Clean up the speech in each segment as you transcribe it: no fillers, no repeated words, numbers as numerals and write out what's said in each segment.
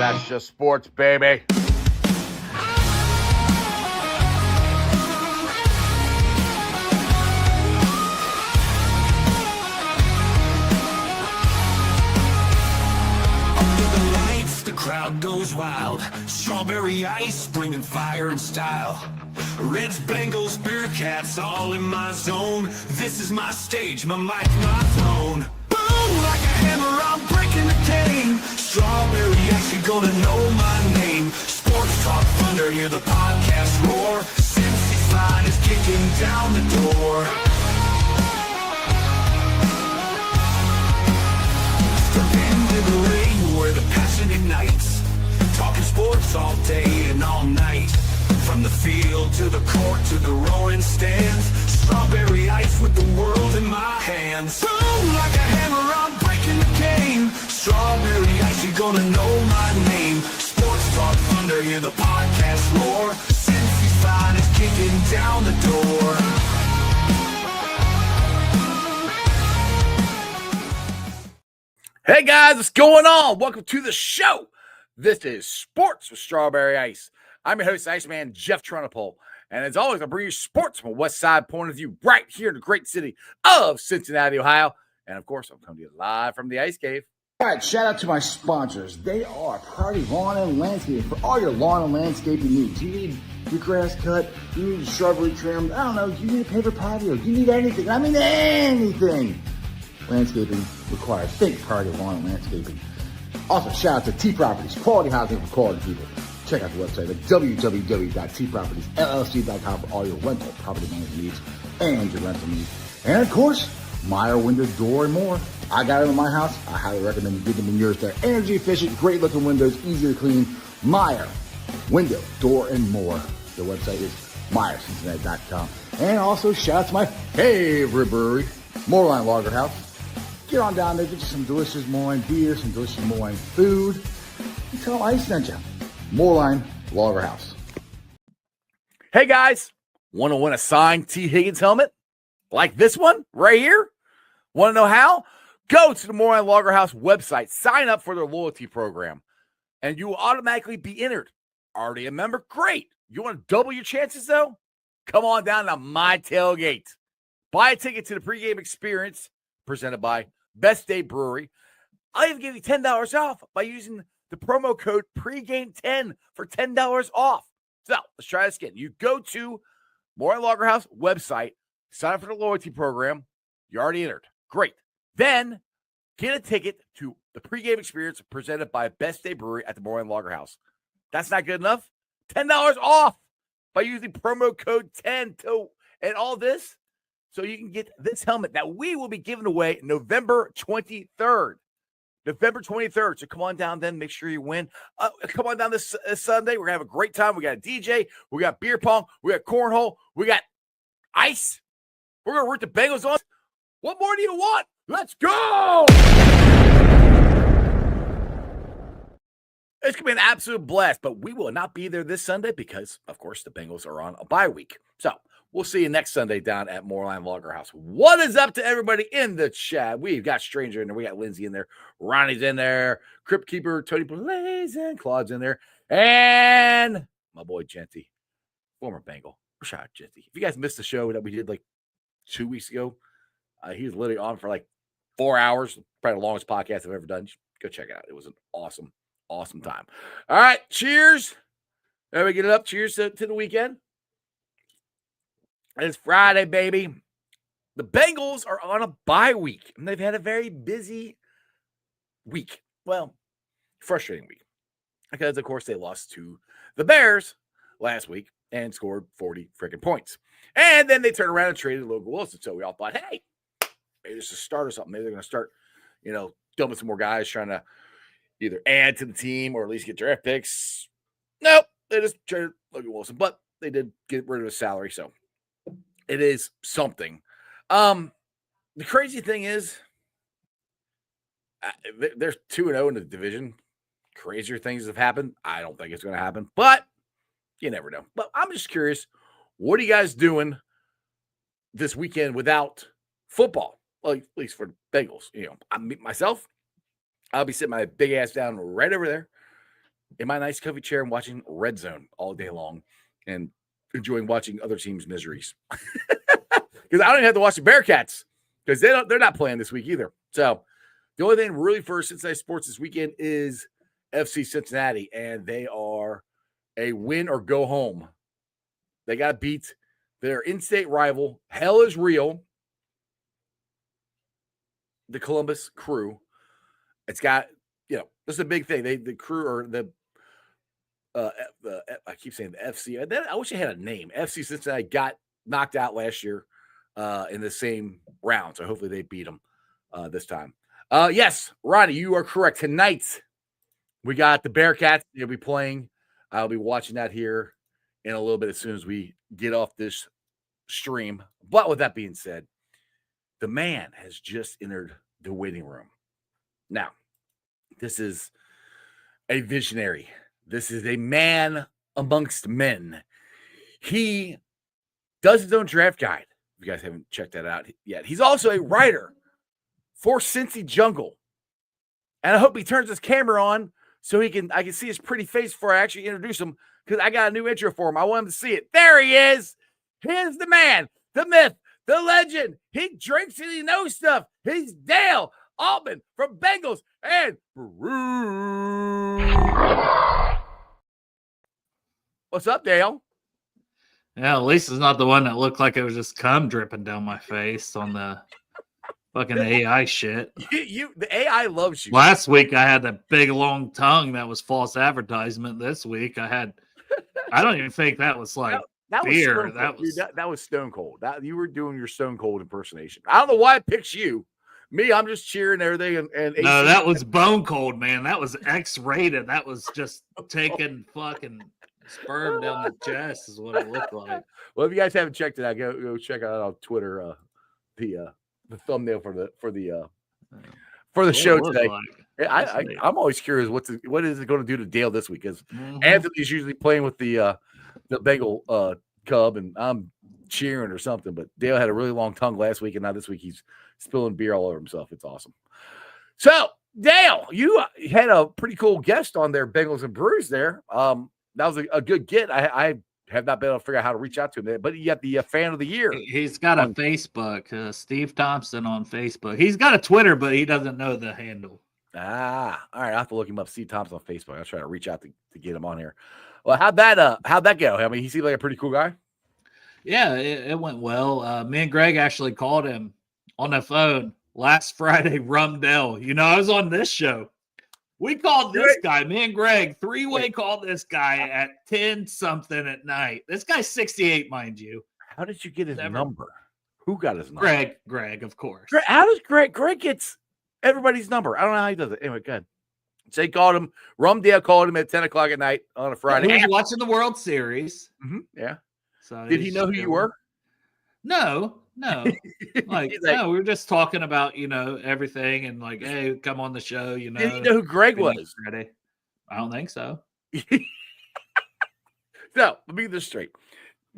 That's just sports, baby. Crowd goes wild, strawberry ice, bringing fire and style. Reds, Bengals, Bearcats, all in my zone. This is my stage, my mic, my throne. Boom, like a hammer, I'm breaking the game. Strawberry ice, you're gonna know my name. Sports Talk Thunder, hear the podcast roar. Cincy's line is kicking down the door. The wind and the rain, where the passion ignites. Talking sports all day and all night. From the field to the court to the roaring stands. Strawberry ice with the world in my hands. Boom, like a hammer, I'm breaking the game. Strawberry ice, you're gonna know my name. Sports Talk Thunder, hear the podcast roar. Cincy's line is kicking down the door. Hey guys, what's going on? Welcome to the show. This is Sports with Strawberry Ice. I'm your host, Iceman Jeff Trunapole. And as always, I bring you sports from a West Side point of view right here in the great city of Cincinnati, Ohio. And of course, I'm coming to you live from the Ice Cave. All right, shout out to my sponsors. They are Party Lawn and Landscaping for all your lawn and landscaping needs. You need your grass cut, you need your shrubbery trimmed, I don't know, you need a paper patio, you need anything. I mean anything. Landscaping required. Think Party Lawn and Landscaping. Also, shout out to T Properties, quality housing for quality people. Check out the website at www.tpropertiesllc.com for all your rental property management needs and your rental needs. And of course, Meyer Window, Door, and more. I got them in my house. I highly recommend you get them in yours. They're energy efficient, great looking windows, easy to clean. Meyer Window, Door, and more. The website is MeyerCincinnati.com. And also, shout out to my favorite brewery, Moorline Lager House. Get on down there, get you some delicious Moorline beer, some delicious Moorline food. And tell them I sent you. Moorline Lager House. Hey guys, want to win a signed T. Higgins helmet? Like this one right here? Want to know how? Go to the Moorline Lager House website, sign up for their loyalty program, and you will automatically be entered. Already a member? Great. You want to double your chances though? Come on down to my tailgate. Buy a ticket to the pregame experience presented by Best Day Brewery. I'll even give you $10 off by using the promo code pregame10 for $10 off. So let's try this again. You go to Moorline Lager House website, sign up for the loyalty program. You're already entered. Great. Then get a ticket to the pregame experience presented by Best Day Brewery at the Moorline Lager House. That's not good enough. $10 off by using promo code 10 and all this. So you can get this helmet that we will be giving away November 23rd. November 23rd. So come on down then. Make sure you win. Come on down this Sunday. We're going to have a great time. We got a DJ. We got beer pong. We got cornhole. We got ice. We're going to root the Bengals on. What more do you want? Let's go! It's going to be an absolute blast, but we will not be there this Sunday because, of course, the Bengals are on a bye week. So we'll see you next Sunday down at Moorline Lager House. What is up to everybody in the chat? We've got Stranger in there. We got Lindsay in there. Ronnie's in there. Crypt Keeper, Tony Blaze, and Claude's in there. And my boy Genty, former Bengal. Shout out Genty. If you guys missed the show that we did like 2 weeks ago, he was literally on for like 4 hours. Probably the longest podcast I've ever done. Just go check it out. It was an awesome time. All right. Cheers. There we get it up. Cheers to the weekend. It's Friday, baby. The Bengals are on a bye week, and they've had a very busy week. Well, frustrating week. Because, of course, they lost to the Bears last week and scored 40 freaking points. And then they turned around and traded Logan Wilson. So we all thought, hey, maybe it's a start or something. Maybe they're going to start, dumping some more guys trying to either add to the team or at least get draft picks. Nope. They just traded Logan Wilson. But they did get rid of his salary, so it is something. The crazy thing is, they're 2-0 in the division. Crazier things have happened. I don't think it's going to happen, but you never know. But I'm just curious, what are you guys doing this weekend without football? Well, at least for the Bengals. I'll be sitting my big ass down right over there, in my nice comfy chair and watching Red Zone all day long and enjoying watching other teams' miseries. Because I don't even have to watch the Bearcats because they're not playing this week either. So the only thing really for Cincinnati sports this weekend is FC Cincinnati, and they are a win or go home. They got beat their in-state rival. Hell is real. The Columbus Crew. It's got, this is a big thing. The Crew or I keep saying the FC. I wish I had a name. FC Cincinnati got knocked out last year in the same round. So hopefully they beat them this time. Yes, Ronnie, you are correct. Tonight, we got the Bearcats. They'll be playing. I'll be watching that here in a little bit as soon as we get off this stream. But with that being said, the man has just entered the waiting room. Now, this is a visionary. This is a man amongst men. He does his own draft guide. If you guys haven't checked that out yet. He's also a writer for Cincy Jungle. And I hope he turns his camera on so I can see his pretty face before I actually introduce him, because I got a new intro for him. I want him to see it. There he is. Here's the man, the myth, the legend. He drinks and he knows stuff. He's Dale Altman from Bengals and Brews. What's up, Dale? Yeah, at least it's not the one that looked like it was just cum dripping down my face on the fucking AI shit. The AI loves you. Last week I had that big long tongue that was false advertisement. This week I don't even think that was like that beer. Was that was that was stone cold. That you were doing your stone cold impersonation. I don't know why I picked you. Me, I'm just cheering everything. And no, that was bone cold, man. That was X-rated. That was just taking fucking sperm down the chest is what it looked like. Well, if you guys haven't checked it out, go check out on Twitter the thumbnail for the show today. Like. I'm always curious what is it going to do to Dale this week, because Anthony's usually playing with the Bengal Cub, and I'm cheering or something. But Dale had a really long tongue last week, and now this week he's spilling beer all over himself. It's awesome. So Dale, you had a pretty cool guest on there, Bengals and Brews. There, that was a good get. I have not been able to figure out how to reach out to him, but you got the fan of the year. He's got a Facebook, Steve Thompson on Facebook. He's got a Twitter, but he doesn't know the handle. All right. I have to look him up. Steve Thompson on Facebook. I'll try to reach out to get him on here. Well, how'd that go? I mean, he seemed like a pretty cool guy. Yeah, it went well. Me and Greg actually called him on the phone last Friday, Rumdell. I was on this show. We called this guy, me and Greg, three-way called this guy at 10-something at night. This guy's 68, mind you. How did you get his number? Who got his number? Greg, of course. How does Greg gets everybody's number? I don't know how he does it. Anyway, good. So he called him. Rumdale called him at 10 o'clock at night on a Friday. He was watching the World Series. Mm-hmm. Yeah. So did he know who you were? No. Like, no, we were just talking about, everything and like, hey, come on the show, Did he know who Greg was? Ready? I don't think so. So, let me get this straight.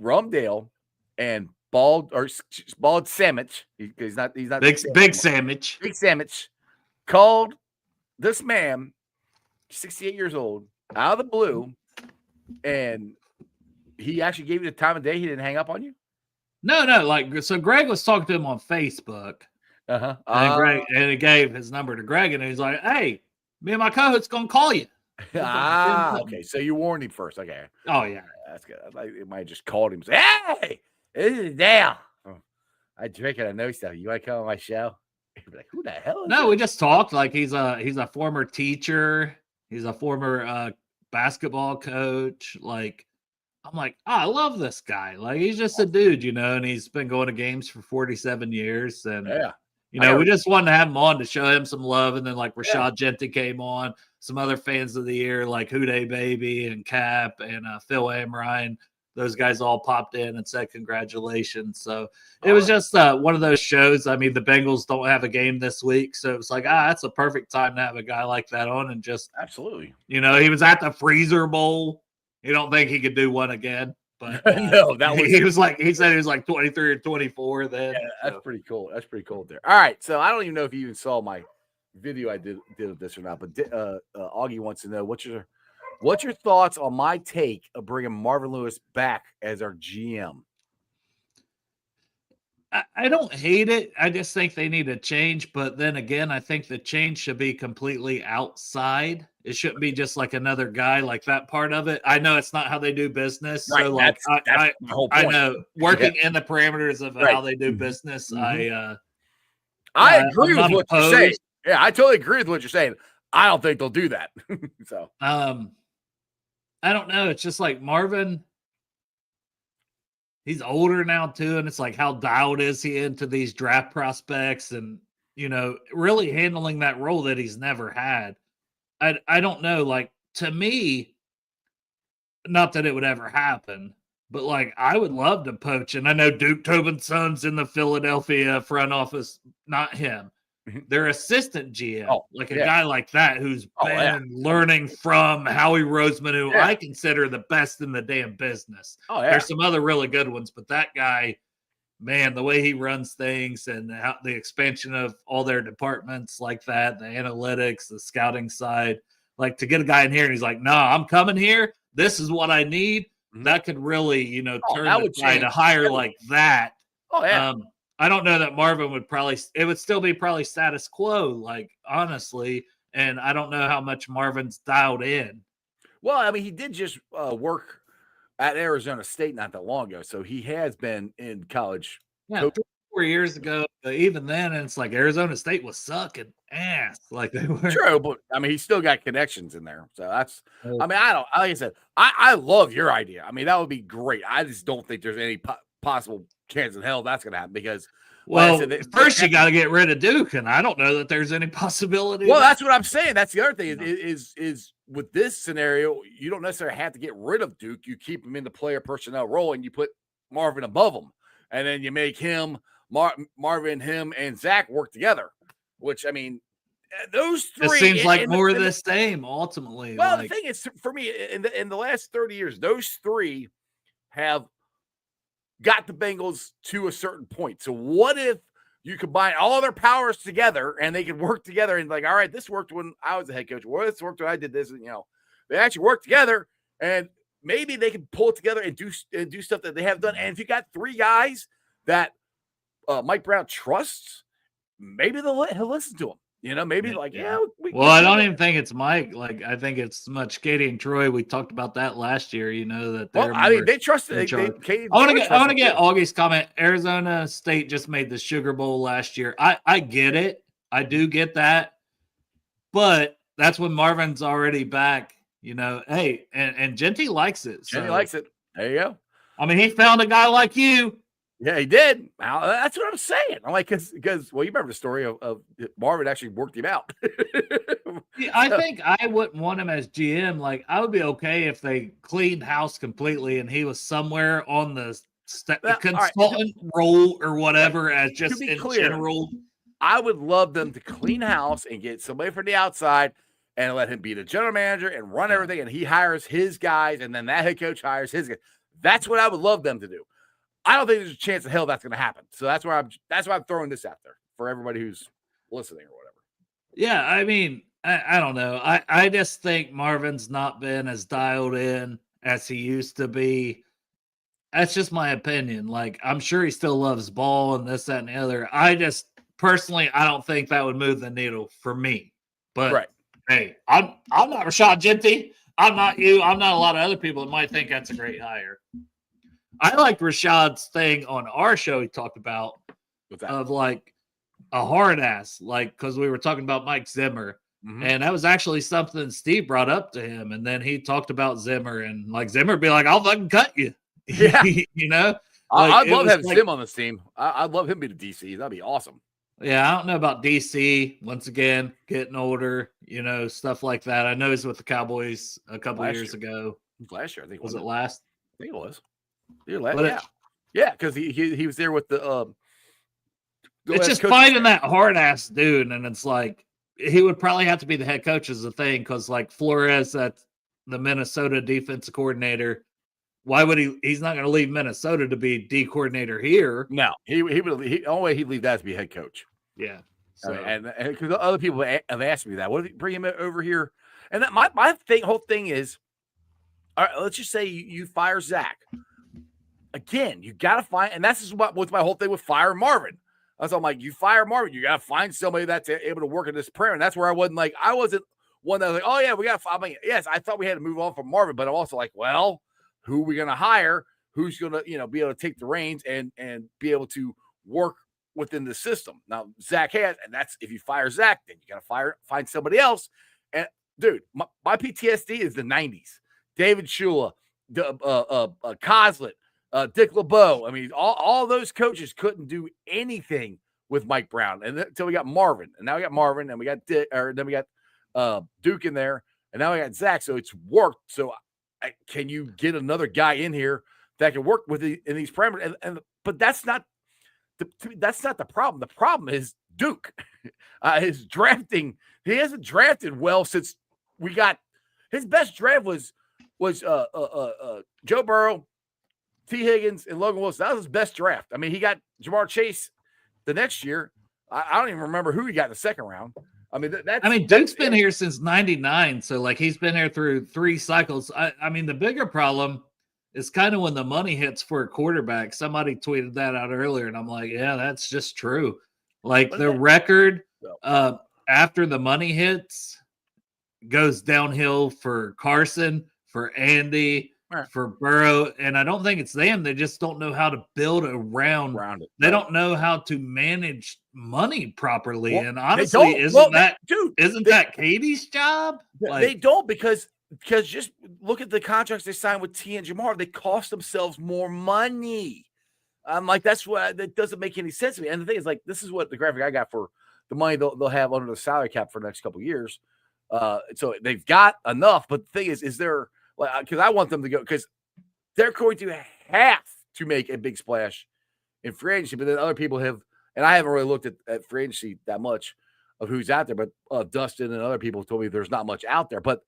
Rumdale and Bald Sandwich, he's not big Sandwich. Big Sandwich called this man, 68 years old, out of the blue, and he actually gave you the time of day. He didn't hang up on you? No. So Greg was talking to him on Facebook. And he gave his number to Greg, and he's like, hey, me and my co-host going to call you. Okay. So you warned him first. Okay. Oh, yeah. That's good. It might have just called him and say, hey, this is Dale. I drink and I know stuff. You want to come on my show? He'd be like, who the hell is that? We just talked. Like, he's a former teacher. He's a former basketball coach. Like, I'm like, I love this guy. Like, he's just a dude, and he's been going to games for 47 years. And, we just wanted to have him on to show him some love. And then, like, Rashad Jenkins came on. Some other fans of the year, like Houday Baby and Cap and Phil Amrine. Those guys all popped in and said congratulations. So it was just one of those shows. I mean, the Bengals don't have a game this week. So it was like, that's a perfect time to have a guy like that on. And just, absolutely. He was at the Freezer Bowl. You don't think he could do one again, but no, that was he said he was like 23 or 24 then. Yeah, that's pretty cool. That's pretty cool there. All right. So I don't even know if you even saw my video I did of this or not, but Augie wants to know what's your What's your thoughts on my take of bringing Marvin Lewis back as our GM? I don't hate it. I just think they need a change. But then again, I think the change should be completely outside. It shouldn't be just like another guy, like that part of it. I know it's not how they do business. Right, So like that's my whole point. I know working in the parameters of how they do business. I agree with what you're saying. Yeah, I totally agree with what you're saying. I don't think they'll do that. So I don't know. It's just like Marvin. He's older now too, and it's like how dialed is he into these draft prospects, and really handling that role that he's never had. I don't know. Like, to me, not that it would ever happen, but like I would love to poach. And I know Duke Tobin's son's in the Philadelphia front office, not him. Their assistant GM, a guy like that who's been learning from Howie Roseman, who I consider the best in the damn business. There's some other really good ones, but that guy, man, the way he runs things and the expansion of all their departments like that, the analytics, the scouting side, like to get a guy in here and he's like, no, I'm coming here. This is what I need. That could really, turn the guy to hire like that. I don't know that Marvin would it would still be probably status quo, like, honestly. And I don't know how much Marvin's dialed in. Well, I mean, he did just work at Arizona State not that long ago. So he has been in college. Yeah, 4 years ago. Even then, and it's like Arizona State was sucking ass. Like they were. True, but I mean, he's still got connections in there. So that's, I mean, like I said, I love your idea. I mean, that would be great. I just don't think there's any possible chance in hell that's going to happen because, first you got to get rid of Duke, and I don't know that there's any possibility. Well, that's what I'm saying. That's the other thing is with this scenario, you don't necessarily have to get rid of Duke. You keep him in the player personnel role, and you put Marvin above him, and then you make him Marvin, him, and Zach work together. Which, I mean, those three. It seems like more of the same ultimately. Well, the thing is, for me, in the last 30 years, those three have got the Bengals to a certain point. So what if you combine all their powers together and they could work together and like, all right, this worked when I was the head coach. Well, this worked when I did this. And, they actually work together and maybe they can pull it together and do stuff that they have done. And if you got three guys that Mike Brown trusts, maybe he'll listen to him. Maybe I don't even think it's Mike. Like, I think it's much Katie and Troy. We talked about that last year. That they trusted. I want to get Augie's comment. Arizona State just made the Sugar Bowl last year. I get it. I do get that. But that's when Marvin's already back. Hey, and Genty likes it. Genty likes it. There you go. I mean, he found a guy like you. Yeah, he did. That's what I'm saying. I'm like, because you remember the story of Marvin actually worked him out. I think I wouldn't want him as GM. Like, I would be okay if they cleaned house completely and he was somewhere on the consultant role or whatever, as just in general. I would love them to clean house and get somebody from the outside and let him be the general manager and run everything, and he hires his guys, and then that head coach hires his guys. That's what I would love them to do. I don't think there's a chance in hell that's going to happen. So that's why I'm throwing this out there for everybody who's listening or whatever. Yeah, I mean, I don't know. I just think Marvin's not been as dialed in as he used to be. That's just my opinion. Like, I'm sure he still loves ball and this, that, and the other. I just personally, I don't think that would move the needle for me. But hey, I'm not Rashad Genty. I'm not you. I'm not a lot of other people that might think that's a great hire. I like Rashad's thing on our show he talked about of like a hard ass, like, because we were talking about Mike Zimmer. And that was actually something Steve brought up to him. And then he talked about Zimmer, and like Zimmer be like, I'll fucking cut you. Yeah. I'd love having Zim on this team. I'd love him to be the DC. That'd be awesome. Yeah, I don't know about DC. Once again, getting older, stuff like that. I know he's with the Cowboys a couple years ago. Last year, I think. Was it last? I think it was. Yeah, because he was there with the. It's just finding that hard ass dude, and it's like he would probably have to be the head coach is the thing, because like Flores, that's the Minnesota defensive coordinator. Why would he? He's not going to leave Minnesota to be D coordinator here. No, he would. The only way he'd leave that is to be head coach. Yeah, so. And because other people have asked me that, what if you bring him over here? And that my whole thing is, all right, let's just say you fire Zach. Again, you got to find, and that's what's my whole thing with firing Marvin. I'm like, you fire Marvin, you got to find somebody that's able to work in this program. And that's where I wasn't one that was like, oh yeah, we got. I mean, yes, I thought we had to move on from Marvin, but I'm also like, well, who are we going to hire? Who's going to, be able to take the reins and be able to work within the system? Now, Zach has, and that's if you fire Zach, then you got to find somebody else. And dude, my PTSD is the '90s. David Shula, Coslett, Dick LeBeau. I mean, all those coaches couldn't do anything with Mike Brown, and until we got Marvin, and now we got Marvin, and we got then we got Duke in there, and now we got Zach. So it's worked. So can you get another guy in here that can work with in these parameters? But that's not that's not the problem. The problem is Duke. His drafting. He hasn't drafted well since we got his best draft was Joe Burrow, T. Higgins, and Logan Wilson. That was his best draft. I mean, he got Jamar Chase the next year. I don't even remember who he got in the second round. I mean, Duke's been here since '99, so like he's been here through 3 cycles. I mean, the bigger problem is kind of when the money hits for a quarterback. Somebody tweeted that out earlier, and I'm like, yeah, that's just true. Like the record after the money hits goes downhill for Carson, for Andy, for Burrow, and I don't think it's them. They just don't know how to build around it. They don't know how to manage money properly. Well, and honestly, isn't that Katie's job? They don't because just look at the contracts they signed with T and Jamar. They cost themselves more money. I'm like, that doesn't make any sense to me. And the thing is, like, this is what the graphic I got for the money they'll have under the salary cap for the next couple of years. So they've got enough. But the thing is there, because I want them to go, because they're going to have to make a big splash in free agency. But then other people have, and I haven't really looked at free agency that much of who's out there, but Dustin and other people told me there's not much out there. But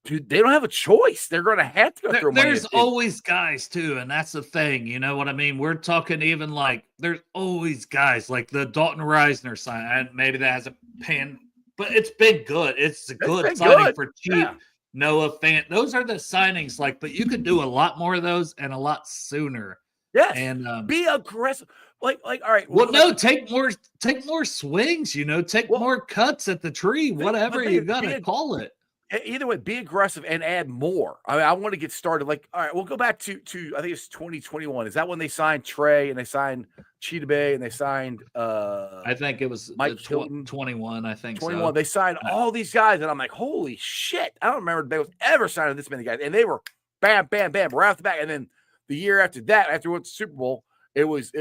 dude, they don't have a choice. They're going to have to go through money. There's always guys too, and that's the thing. You know what I mean? We're talking even like there's always guys like the Dalton Reisner sign. And maybe that has a pan, but it's been good. It's a good signing for cheap. Yeah. Noah Fant. Those are the signings. But you could do a lot more of those and a lot sooner. Yes, and be aggressive. All right. Well, no, take more swings. Take more cuts at the tree. Whatever you gotta call it. Either way, be aggressive and add more. I mean, I want to get started. All right, we'll go back to I think it's 2021. Is that when they signed Trey and they signed Cheetah Bay and they signed I think it was Mike Hilton 21. I think 21. So. They signed all these guys, and I'm like, holy shit! I don't remember they was ever signing this many guys, and they were bam, bam, bam, right off the bat. And then the year after that, after we went to the Super Bowl, it was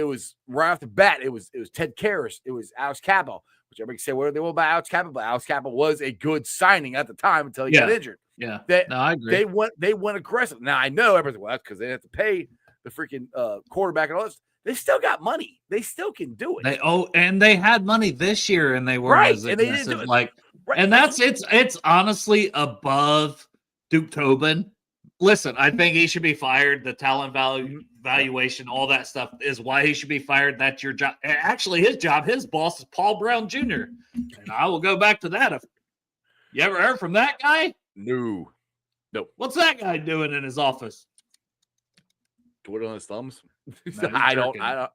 right off the bat. It was Ted Karras, it was Alex Capo. Which everybody can say whatever they will about Alex Cappa, but Alex Cappa was a good signing at the time until he got injured. Yeah, I agree. They went aggressive. Now I know everything. Well, that's because they have to pay the freaking quarterback and all this. They still got money. They still can do it. And they had money this year, and they weren't as aggressive. And it's honestly above Duke Tobin. Listen, I think he should be fired. The talent valuation, all that stuff is why he should be fired. That's your job. Actually, his job, his boss is Paul Brown Jr. And I will go back to that. You ever heard from that guy? No. What's that guy doing in his office? Twiddling his thumbs? No,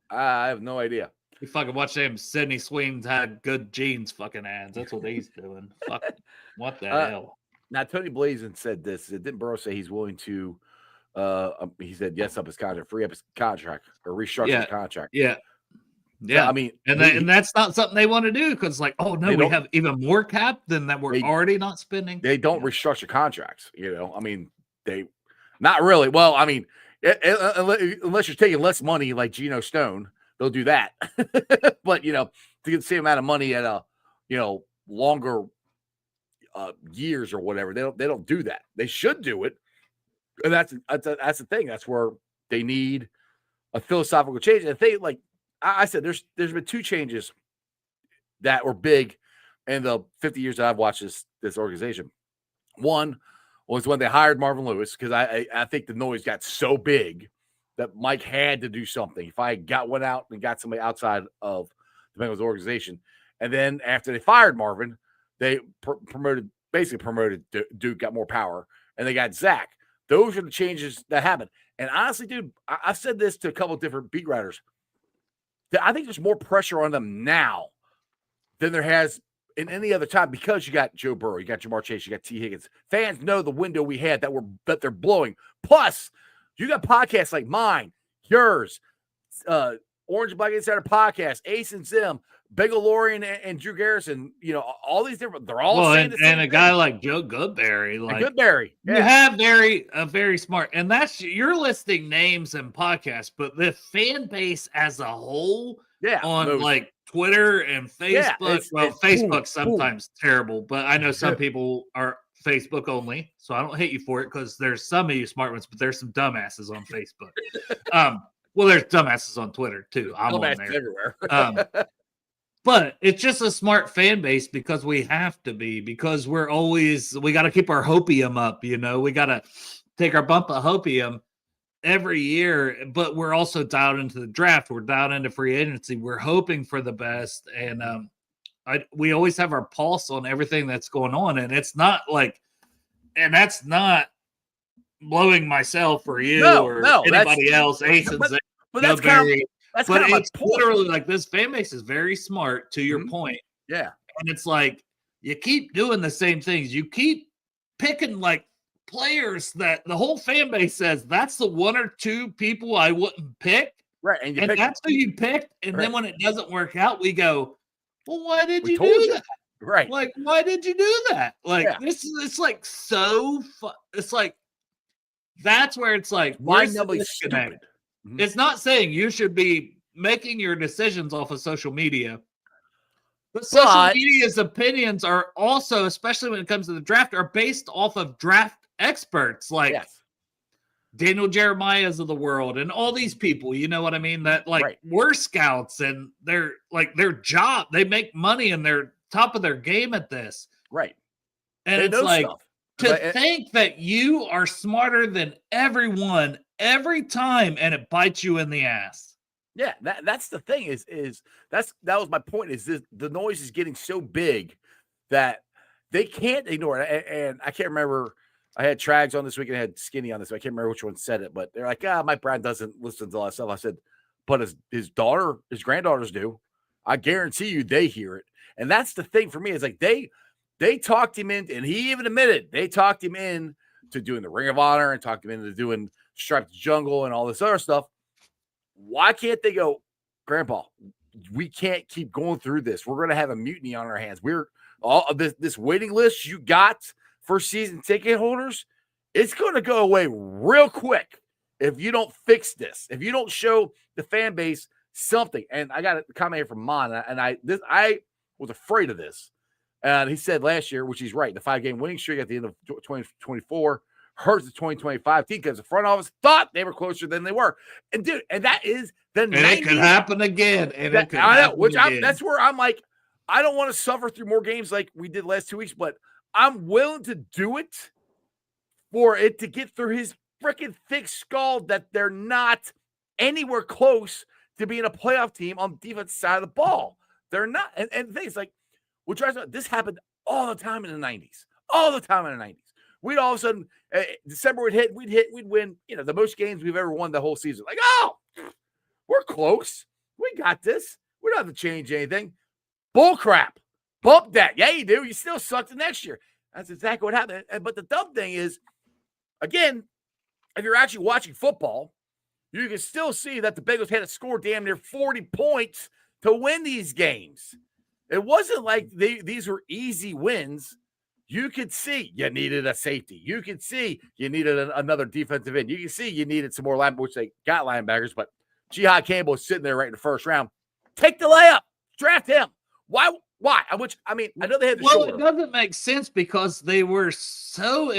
I have no idea. You fucking watch him. Sidney Sweens had good jeans fucking ads. That's what he's doing. Fuck. What the hell? Now, Tony Blazin said this. Didn't Burrow say he's willing to, he said yes up his contract, free up his contract, or restructure his contract? Yeah. Yeah. So, I mean, and that's not something they want to do because, we have even more cap than that we're already not spending. They don't restructure contracts, I mean, they not really. Well, I mean, unless you're taking less money like Geno Stone, they'll do that. But, to get the same amount of money at a, longer years or whatever, they don't do that. They should do it, and that's the thing. That's where they need a philosophical change. And they, like I said, there's been 2 changes that were big in the 50 years that I've watched this organization. One was when they hired Marvin Lewis, because I think the noise got so big that Mike had to do something. If I went out and got somebody outside of the Bengals organization, and then after they fired Marvin, they promoted Duke, got more power, and they got Zach. Those are the changes that happen. And honestly, dude, I've said this to a couple of different beat writers. That I think there's more pressure on them now than there has in any other time because you got Joe Burrow, you got Jamar Chase, you got T. Higgins. Fans know the window we had that they're blowing. Plus, you got podcasts like mine, yours, Orange and Black Insider Podcast, Ace and Zim, Bengalorian and Drew Garrison. You know, all these different. They're all saying the same and a thing. guy like Joe Goodberry, like Goodberry, you have very smart, and that's you're listing names and podcasts, but the fan base as a whole, on like Twitter and Facebook. Facebook's sometimes terrible, but I know some people are Facebook only, so I don't hate you for it because there's some of you smart ones, but there's some dumbasses on Facebook. Well, there's dumbasses on Twitter too. I'm on there everywhere. But it's just a smart fan base because we have to be, because we got to keep our hopium up, you know, we got to take our bump of hopium every year, but we're also dialed into the draft. We're dialed into free agency. We're hoping for the best. And we always have our pulse on everything that's going on. And it's not like, and that's not blowing myself or you or anybody else. Ace and Zach, but that's kind of, but it's literally like this fan base is very smart to your point. Yeah. And it's like you keep doing the same things. You keep picking like players that the whole fan base says that's the one or two people I wouldn't pick. Right. And that's who you picked. And then when it doesn't work out, we go, well, why did you do that? Right. Like, why did you do that? Like, it's like so fun. It's like, that's where it's like, mind-numbingly stupid. It's not saying you should be making your decisions off of social media. But social media's opinions are also, especially when it comes to the draft, are based off of draft experts like Daniel Jeremiah's of the world and all these people, you know what I mean? That like were scouts and they're like their job, they make money and they're top of their game at this. Right. And it's like think that you are smarter than everyone every time and it bites you in the ass. Yeah, that's the thing is that was my point is the noise is getting so big that they can't ignore it. And I can't remember, I had Trags on this week and I had Skinny on this week. I can't remember which one said it, but they're like, Mike Brown doesn't listen to all that stuff. I said, but his granddaughters do. I guarantee you they hear it. And that's the thing for me is like they talked him in, and he even admitted they talked him in to doing the Ring of Honor and talked him into doing Striped Jungle and all this other stuff. Why can't they go, Grandpa, we can't keep going through this. We're going to have a mutiny on our hands. We're all of this waiting list you got for season ticket holders. It's going to go away real quick if you don't fix this, if you don't show the fan base something. And I got a comment here from Mon, and I was afraid of this. And he said last year, which he's right, the 5-game winning streak at the end of 2024 hurts the 2025 team because the front office thought they were closer than they were. And dude, and that is the 90s. It could happen again. And that, I know, which that's where I'm like, I don't want to suffer through more games like we did last 2 weeks, but I'm willing to do it for it to get through his freaking thick skull that they're not anywhere close to being a playoff team on the defensive side of the ball. They're not. And the thing is, like, this happened all the time in the 90s. All the time in the 90s. We'd all of a sudden, December would hit, we'd win, the most games we've ever won the whole season. Like, oh, we're close. We got this. We don't have to change anything. Bull crap. Bump that. Yeah, you do. You still suck the next year. That's exactly what happened. But the dumb thing is, again, if you're actually watching football, you can still see that the Bengals had to score damn near 40 points to win these games. It wasn't like these were easy wins. You could see you needed a safety. You could see you needed another defensive end. You can see you needed some more linebackers, which they got linebackers, but Jihad Campbell is sitting there right in the first round. Take the layup. Draft him. Why? I know they had the shoulder. It doesn't make sense because they were so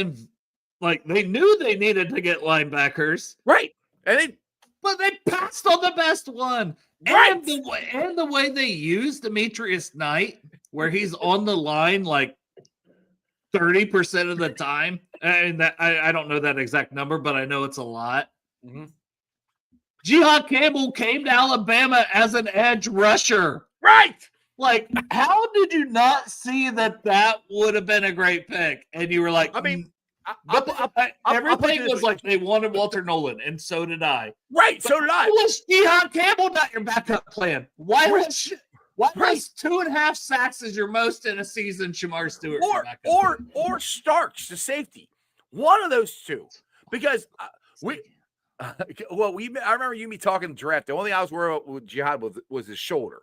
they knew they needed to get linebackers. Right. But they passed on the best one. Right. And the way they used Demetrius Knight, where he's on the line like 30% of the time. And that I don't know that exact number, but I know it's a lot. Mm-hmm. Jihad Campbell came to Alabama as an edge rusher. Right. Like, how did you not see that would have been a great pick? And you were like, Everything was like they wanted Walter Nolan, and so did I. Right, so did I. Why was Jehon Campbell not your backup plan? Why was 2.5 sacks is your most in a season? Shamar Stewart or Starks, the safety, one of those two, because I remember you and me talking the draft. The only thing I was worried about with Jihad was his shoulder,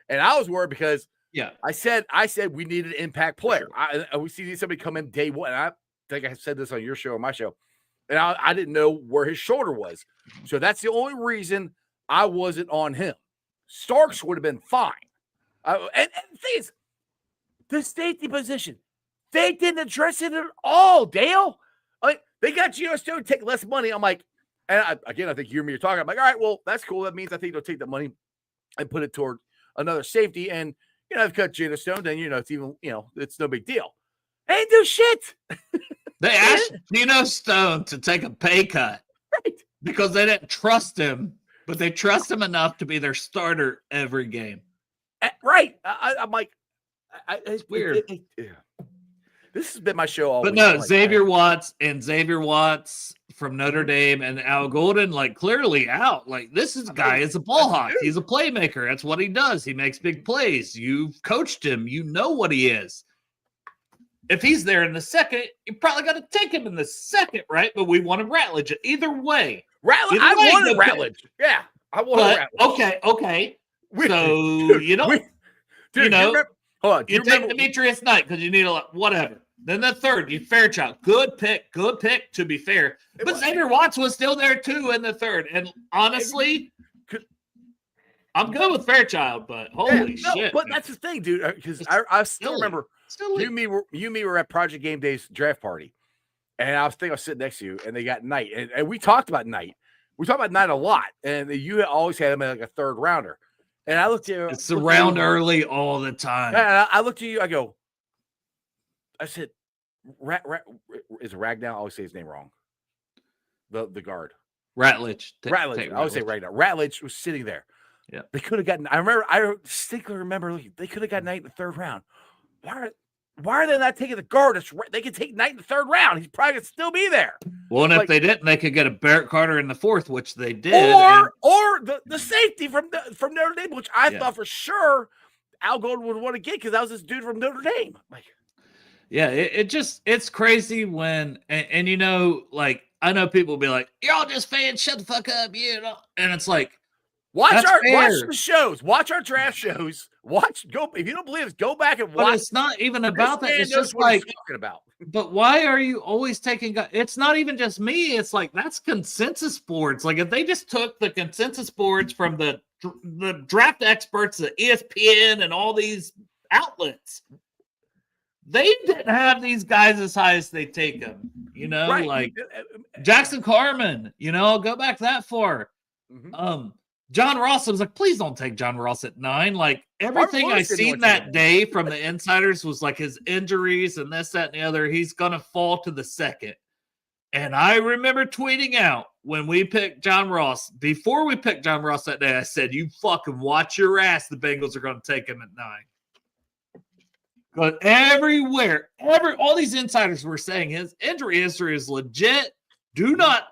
and I was worried because I said we needed an impact player. We see somebody come in day one. And I think I said this on your show or my show, and I didn't know where his shoulder was, so that's the only reason I wasn't on him. Starks would have been fine. And the thing is, the safety position, they didn't address it at all, Dale. Like, they got Geno Stone to take less money. I'm like, and I think you and me are talking. I'm like, all right, well, that's cool. That means I think they'll take the money and put it toward another safety. And, they've cut Geno Stone, then, it's even, it's no big deal. They didn't do shit. They asked Geno Stone to take a pay cut because they didn't trust him, but they trust him enough to be their starter every game. Right. I'm like, it's weird. This has been my show all week. But no, Xavier Watts from Notre Dame and Al Golden, clearly out. This guy is a ball hawk. He's a playmaker. That's what he does. He makes big plays. You've coached him. You know what he is. If he's there in the second, you probably got to take him in the second, right? But we wanted Ratledge. Either way. I wanted Ratledge. Yeah, I wanted Ratledge. Okay. Hold on. You take Demetrius Knight because you need whatever. Then the third, you Fairchild. Good pick, to be fair. But Xavier Watts was still there too in the third. And honestly, I'm good with Fairchild, but holy shit. But that's the thing, dude. Because I still remember you and me were at Project Game Day's draft party. And I was sitting next to you, and they got Knight. And we talked about Knight. We talked about Knight a lot. And you always had him as a third rounder. And I looked at you. It's around early all the time. And I looked at you. I said, is it Ragnow? I always say his name wrong. The guard. Ratledge. I always say Ragnow. Ratledge was sitting there. Yeah. They could have gotten. I distinctly remember they could have got Knight in the third round. Why are they not taking the guard? They could take Knight in the third round. He's probably going to still be there. Well, and if they didn't, they could get a Barrett Carter in the fourth, which they did. Or the safety from Notre Dame, which I thought for sure Al Golden would want to get because that was this dude from Notre Dame. It's crazy when, and I know people will be like, y'all just fans, shut the fuck up, and it's like, watch the shows, watch our draft shows, if you don't believe us, go back and watch. But it's not even about that. It's just talking about. But why are you always taking? It's not even just me. It's that's consensus boards. If they just took the consensus boards from the draft experts, the ESPN, and all these outlets, they didn't have these guys as high as they take them. Jackson Carman. I'll go back that far. Mm-hmm. John Ross, I was like, please don't take John Ross at 9. Everything I seen that day from the insiders was his injuries and this, that, and the other. He's going to fall to the second. And I remember tweeting out when we picked John Ross, before we picked John Ross that day, I said, you fucking watch your ass. The Bengals are going to take him at 9. But everywhere, all these insiders were saying his injury history is legit.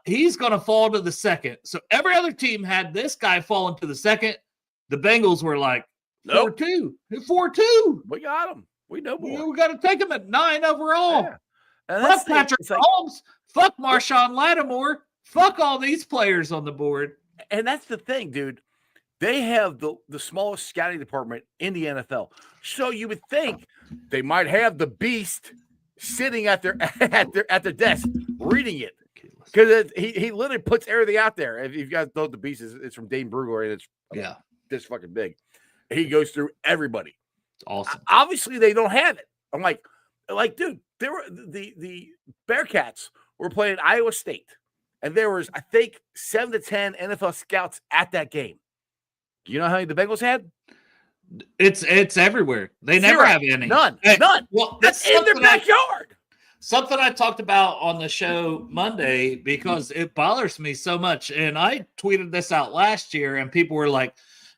He's going to fall to the second. So every other team had this guy falling to the second. The Bengals were like, 4-2. 4-2. We got him. We know more. We got to take him at 9 overall. Yeah. Fuck Patrick Mahomes. Fuck Marshawn Lattimore. Fuck all these players on the board. And that's the thing, dude. They have the smallest scouting department in the NFL. So you would think they might have the beast sitting at their desk reading it. Because he literally puts everything out there. If you guys know the beast, it's from Dane Brugler, and it's this fucking big. He goes through everybody. It's awesome. Obviously, they don't have it. I'm like, dude, there were the Bearcats were playing Iowa State, and there was, I think, 7 to 10 NFL scouts at that game. You know how many the Bengals had? It's everywhere. They never have any. None. Well, that's in their backyard. Something I talked about on the show Monday because it bothers me so much. And I tweeted this out last year, and people were like,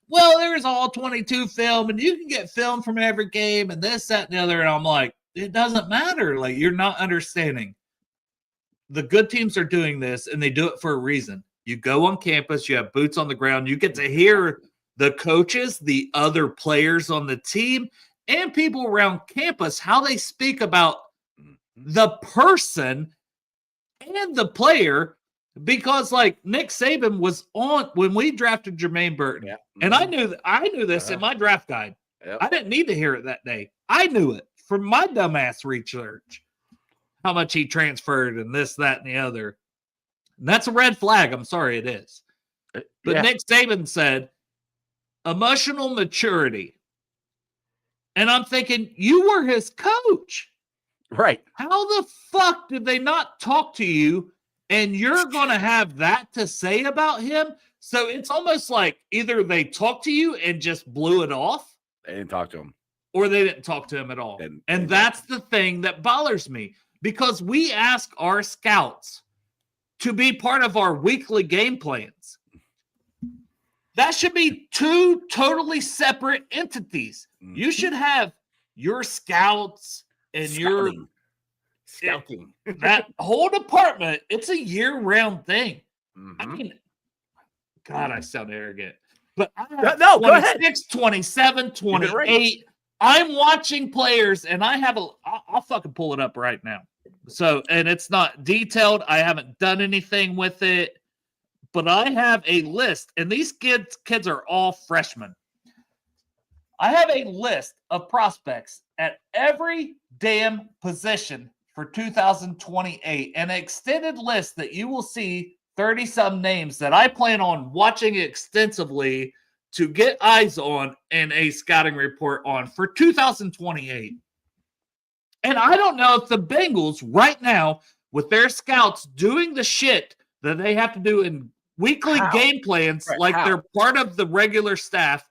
well, there's all 22 film, and you can get film from every game, and this, that, and the other. And I'm like, it doesn't matter. You're not understanding. the good teams are doing this, and they do it for a reason. You go on campus, you have boots on the ground, you get to hear the coaches, the other players on the team, and people around campus, how they speak about the person and the player, because like Nick Saban was on when we drafted Jermaine Burton. Yeah. And I knew this in my draft guide. Yep. I didn't need to hear it that day. I knew it from my dumbass research, how much he transferred and this, that, and the other. And that's a red flag. I'm sorry it is. But Nick Saban said, emotional maturity. And I'm thinking, you were his coach. Right. How the fuck did they not talk to you and you're going to have that to say about him? So it's almost like either they talked to you and just blew it off. They didn't talk to him. Or they didn't talk to him at all. And that's the thing that bothers me, because we ask our scouts to be part of our weekly game plans. That should be two totally separate entities. Mm-hmm. You should have your scouts and scouting. That whole department. It's a year-round thing. Mm-hmm. I mean, God, I sound arrogant. But I have No, go ahead. 26, 27, 28. I'm watching players, and I have I'll fucking pull it up right now. So, and it's not detailed. I haven't done anything with it, but I have a list, and these kids are all freshmen. I have a list of prospects at every damn position for 2028, an extended list that you will see 30-some names that I plan on watching extensively to get eyes on and a scouting report on for 2028. And I don't know if the Bengals right now, with their scouts doing the shit that they have to do in weekly game plans, Right. like they're part of the regular staff,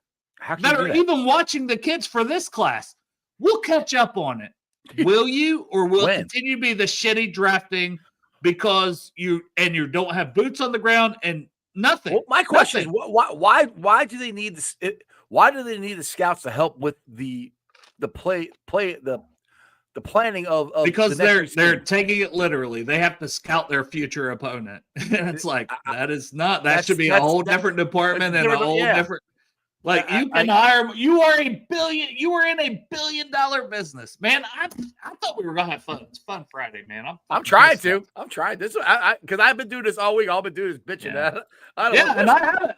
that are even watching the kids for this class, we'll catch up on it. Will you, or will it continue to be the shitty drafting because you don't have boots on the ground and nothing? Well, my question is, why do they need this? Why do they need the scouts to help with the planning of because they're taking it literally. They have to scout their future opponent. And it's like that should be a whole different department and a whole different. Like you can hire. You are in a $1 billion business, man. I thought we were gonna have fun. It's Fun Friday, man. I'm trying to. I'm trying this because I've been doing this all week. All I've been doing is bitching. Yeah. I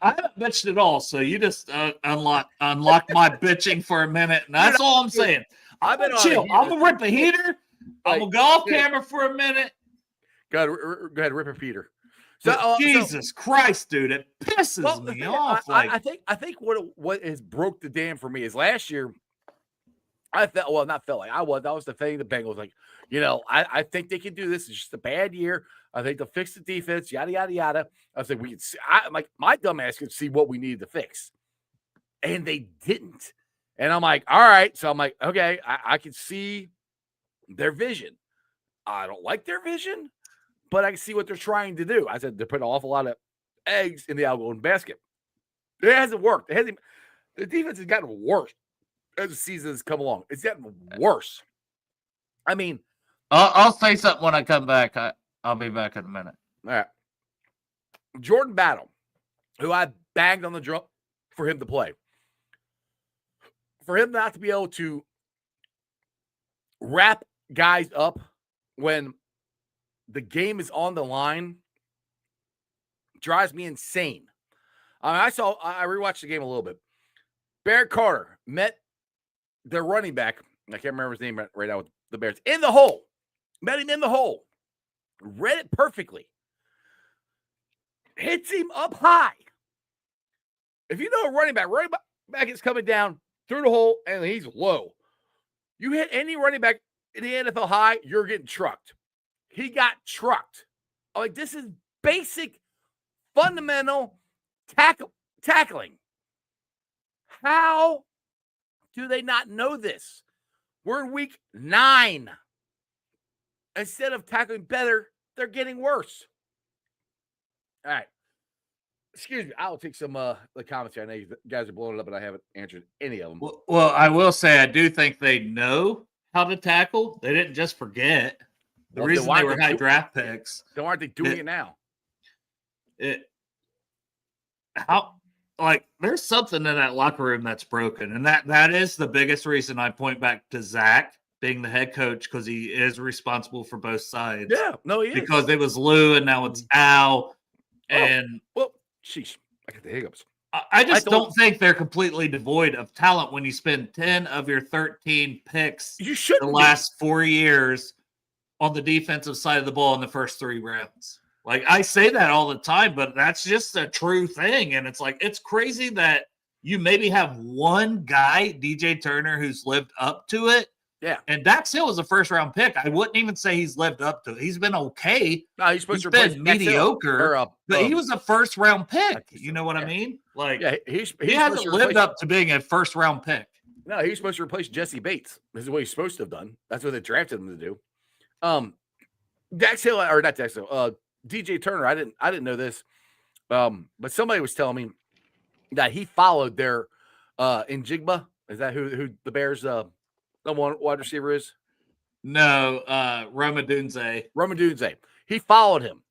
haven't bitched at all. So you just unlocked my bitching for a minute, and that's all I'm saying. I've been chill. I'm gonna rip a heater. I'm gonna go off camera for a minute. Go ahead, rip a Peter. So, Jesus Christ, dude, it pisses me off. I think what has broke the dam for me is last year. I was defending the Bengals. Like, I think they can do this. It's just a bad year. I think they'll fix the defense. Yada yada yada. I was like, we can see. My dumbass could see what we needed to fix, and they didn't. And I'm like, all right. So I'm like, okay, I can see their vision. I don't like their vision, but I can see what they're trying to do. I said they're putting an awful lot of eggs in the Algorithm basket. It hasn't worked. The defense has gotten worse as the season has come along. It's gotten worse. I mean, I'll say something when I come back. I'll be back in a minute. All right. Jordan Battle, who I banged on the drum for him to play. For him not to be able to wrap guys up when the game is on the line drives me insane. I rewatched the game a little bit. Barrett Carter met their running back. I can't remember his name right now with the Bears. In the hole. Met him in the hole. Read it perfectly. Hits him up high. If you know a running back is coming down through the hole and he's low. You hit any running back in the NFL high, you're getting trucked. He got trucked. I'm like, this is basic, fundamental tackling. How do they not know this? We're in week 9. Instead of tackling better, they're getting worse. All right. Excuse me. I'll take some the comments here. I know you guys are blowing it up, and I haven't answered any of them. Well, I will say I do think they know how to tackle. They didn't just forget. The reason they were high draft picks. Then why aren't they doing it now? There's something in that locker room that's broken, and that is the biggest reason I point back to Zach being the head coach, because he is responsible for both sides. Yeah, no, he is. Because it was Lou and now it's Al, and sheesh, I got the hiccups. I just don't think they're completely devoid of talent when you spend 10 of your 13 picks the last 4 years on the defensive side of the ball in the first 3 rounds. Like, I say that all the time, but that's just a true thing. And it's like, it's crazy that you maybe have one guy, DJ Turner, who's lived up to it. Yeah. And Dax Hill was a first-round pick. I wouldn't even say he's lived up to it. He's been okay. No, he's supposed to replace mediocre, but he was a first-round pick. You know what I mean? Like, he hasn't lived up to being a first-round pick. No, he's supposed to replace Jesse Bates. This is what he's supposed to have done. That's what they drafted him to do. Dax Hill, or not Dax Hill, DJ Turner, I didn't know this, but somebody was telling me that he followed their Njigba. Is that who the Bears' number one wide receiver is? No, Roma Dunze. Roma Dunze. He followed him.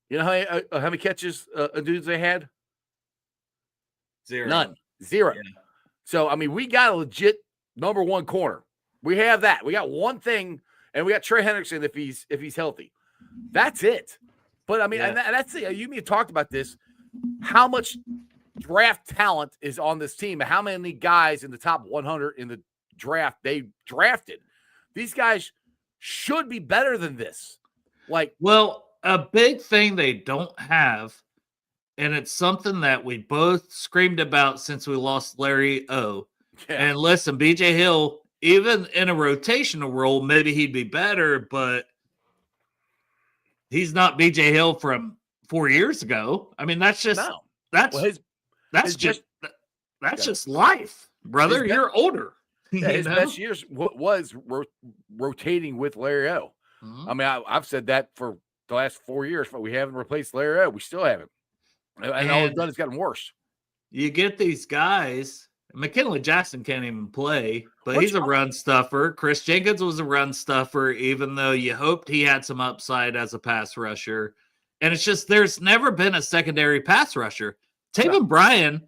You know how many catches Dunze had? 0. None. 0. Yeah. So, I mean, we got a legit number one corner. We have that. We got one thing, and we got Trey Hendrickson if he's healthy. That's it. But, I mean, and that's it. You and me talked about this. How much draft talent is on this team, and how many guys in the top 100 in the draft they drafted? These guys should be better than this. Well, a big thing they don't have, and it's something that we both screamed about since we lost Larry O. Yeah. And listen, BJ Hill, even in a rotational role, maybe he'd be better, but he's not BJ Hill from 4 years ago. I mean, that's just just life, brother. You're older. Yeah, his best years was rotating with Larry O. Mm-hmm. I mean, I've said that for the last 4 years, but we haven't replaced Larry O. We still haven't. And all it's done is gotten worse. You get these guys. McKinley Jackson can't even play, but he's a run stuffer. Chris Jenkins was a run stuffer, even though you hoped he had some upside as a pass rusher. And it's just, there's never been a secondary pass rusher. Taven Bryan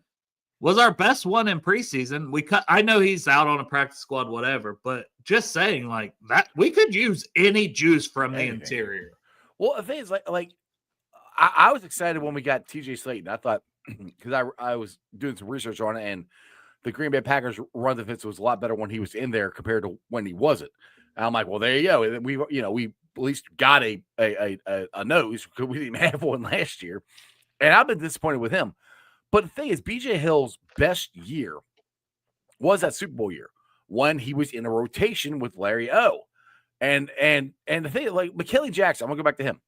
was our best one in preseason. I know he's out on a practice squad, whatever, but just saying, like, that we could use any juice from the interior. Well, the thing is, I was excited when we got TJ Slayton. I thought, because I was doing some research on it, and the Green Bay Packers run defense was a lot better when he was in there compared to when he wasn't. And I'm like, well, there you go. And we at least got a nose, because we didn't have one last year. And I've been disappointed with him. But the thing is, BJ Hill's best year was that Super Bowl year when he was in a rotation with Larry O. And the thing, like McKinley Jackson, I'm gonna go back to him.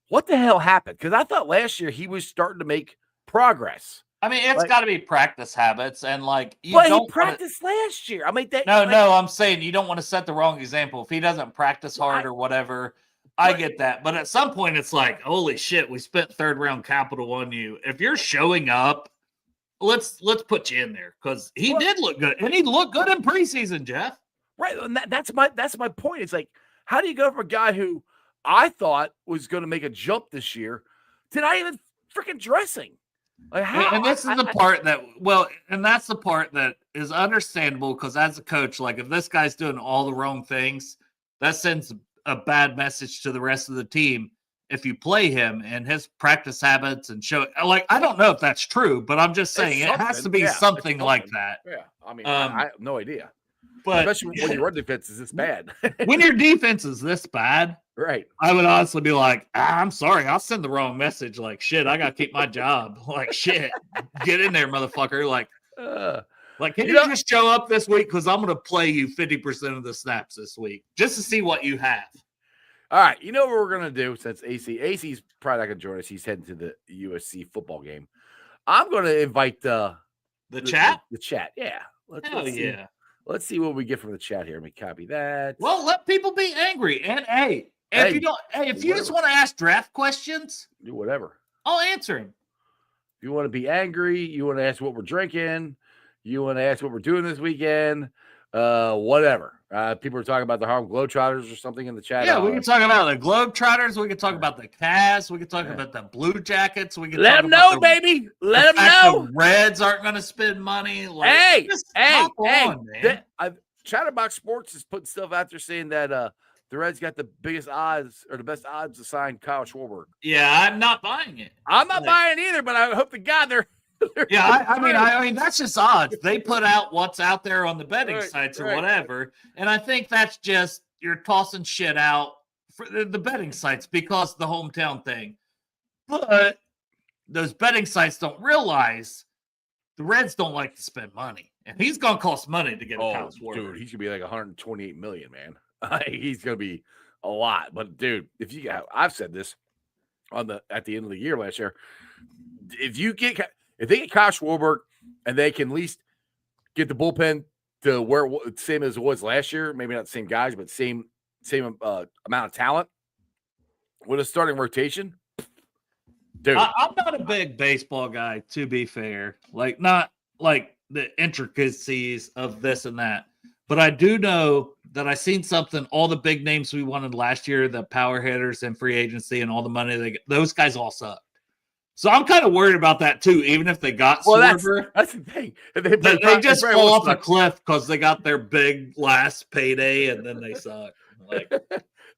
What the hell happened? Because I thought last year he was starting to make progress. I mean, it's got to be practice habits, and he practiced last year. I mean, no, I'm saying you don't want to set the wrong example. If he doesn't practice hard or whatever, I get that. But at some point, it's like, holy shit, we spent third-round capital on you. If you're showing up, let's put you in there, because he did look good, and he looked good in preseason, Jeff. Right, and that's my point. It's like, how do you go from a guy who I thought was going to make a jump this year to not even freaking dressing? Like, how? And this is the part that's the part that is understandable, because as a coach, like, if this guy's doing all the wrong things, that sends a bad message to the rest of the team if you play him and his practice habits and show. Like, I don't know if that's true, but I'm just saying it has to be something like that. Yeah, I mean, I have no idea. But especially when your run defense is this bad. When your defense is this bad, right? I would honestly be like, I'm sorry, I'll send the wrong message. Like, shit, I got to keep my job. Like, shit, get in there, motherfucker. Like, can you just show up this week? Because I'm going to play you 50% of the snaps this week just to see what you have. All right. You know what we're going to do, since AC's probably not going to join us. He's heading to the USC football game. I'm going to invite the chat. The chat. Yeah. Let's see what we get from the chat here. Let me copy that. Well, let people be angry. And if you just want to ask draft questions, do whatever. I'll answer them. If you want to be angry, you want to ask what we're drinking, you want to ask what we're doing this weekend, whatever. People are talking about the Harlem Globetrotters or something in the chat. Yeah, we can talk about the Globetrotters. We can talk about the Cavs. We can talk about the Blue Jackets. We can let talk them about know, baby. Let them know. The Reds aren't going to spend money. Like, hey, man. Chatterbox Sports is putting stuff out there saying that the Reds got the biggest odds or the best odds to sign Kyle Schwarber. Yeah, I'm not buying it. I'm not buying it either, but I hope to God they're. Yeah, I mean that's just odds. They put out what's out there on the betting sites or whatever, and I think that's just you're tossing shit out for the betting sites because the hometown thing. But those betting sites don't realize the Reds don't like to spend money, and he's gonna cost money to get a Kyle Schwarber. Dude, he should be like 128 million, man. He's gonna be a lot. But dude, I've said this at the end of the year last year. If they get Kyle Schwarber and they can at least get the bullpen to where same as it was last year, maybe not the same guys, but same amount of talent with a starting rotation, dude. I'm not a big baseball guy, to be fair. Like, not like the intricacies of this and that, but I do know that I seen something. All the big names we wanted last year, the power hitters and free agency and all the money they get, those guys all suck. So I'm kind of worried about that too, even if they got Schwarber. That's the thing. They just fall off a cliff because they got their big last payday and then they suck. Like,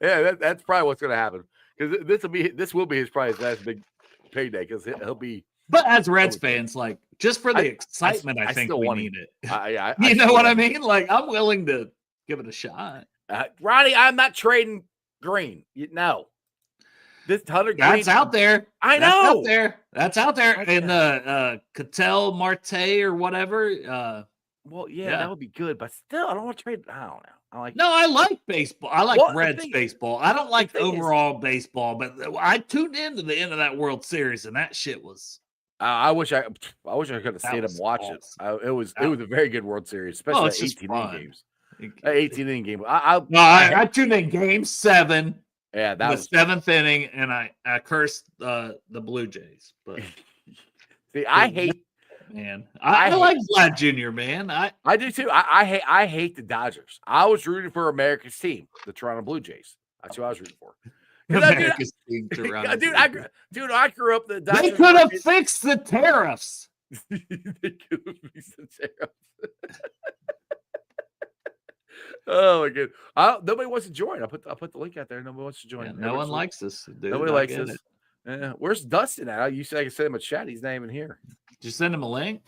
yeah, that's probably what's going to happen because this will be probably his last big payday because he'll be. But as Reds fans, like just for the excitement, I think we need it. You know what I mean? Like I'm willing to give it a shot. Ronnie, I'm not trading Green. No. This Hunter Green, that's out there. I know. That's out there. And Cattell Marte or whatever. Well, yeah, that would be good, but still, I don't want to trade. I don't know. I like baseball. I like Reds baseball. I don't like overall baseball, but I tuned into the end of that World Series, and that shit was. I wish I could have stayed up and watched it. It was a very good World Series, especially 18 inning games. 18 inning game. I tuned in Game 7. Yeah, that was the 7th inning, and I cursed the Blue Jays. But see, I hate, man. I like Vlad Jr., man. I do too. I hate the Dodgers. I was rooting for America's team, the Toronto Blue Jays. That's who I was rooting for. America's team, Toronto. Dude, I grew up the Dodgers. They could have fixed the tariffs. They could have fixed the tariffs. Oh my god! Nobody wants to join. I put the link out there. Nobody wants to join. Yeah, no one likes this. Dude. Nobody likes this. Yeah. Where's Dustin at? You said I could send him a chat. He's not even here. Did you send him a link?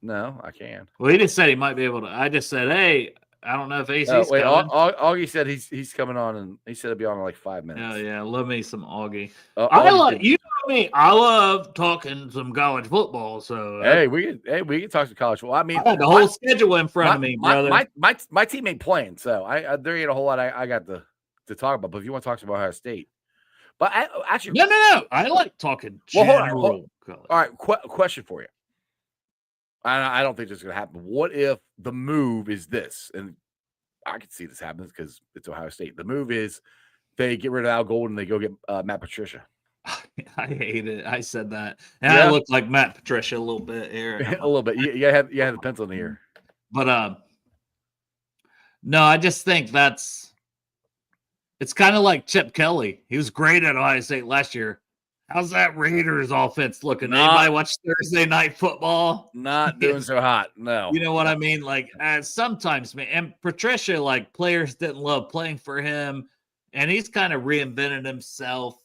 No, I can't. Well, he just said he might be able to. I just said, hey, I don't know if AC's coming. Augie said he's coming on, and he said he'll be on in like 5 minutes. Oh yeah, love me some Augie. I love you know me. I love talking some college football. So we can talk some college football. I mean, I had the whole schedule in front of me, brother. My team ain't playing, so there ain't a whole lot I got to talk about. But if you want to talk about Ohio State, but actually, no, I like talking. Hold on. All right, question for you. I don't think this is going to happen. What if the move is this? And I can see this happens because it's Ohio State. The move is they get rid of Al Golden and they go get Matt Patricia. I hate it. I said that. And I look like Matt Patricia a little bit here. A little bit. You have the pencil in here. But no, I just think it's kind of like Chip Kelly. He was great at Ohio State last year. How's that Raiders offense looking? Anybody watch Thursday Night Football? Not doing so hot. No. You know what I mean? Like sometimes, man, and Patricia, like players didn't love playing for him, and he's kind of reinvented himself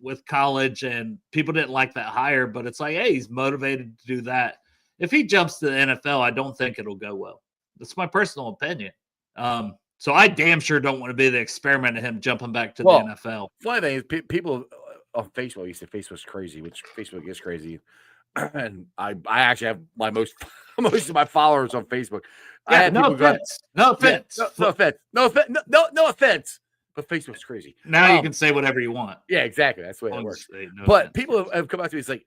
with college, and people didn't like that hire, but it's like, hey, he's motivated to do that. If he jumps to the NFL, I don't think it'll go well. That's my personal opinion. So I damn sure don't want to be the experiment of him jumping back to the NFL. Funny thing is, people on Facebook, you say Facebook's crazy, which Facebook is crazy. And I actually have most of my followers on Facebook. Yeah, no offense. No offense. But Facebook's crazy. Now you can say whatever you want. Yeah, exactly. That's the way it works. But people have come out to me. It's like,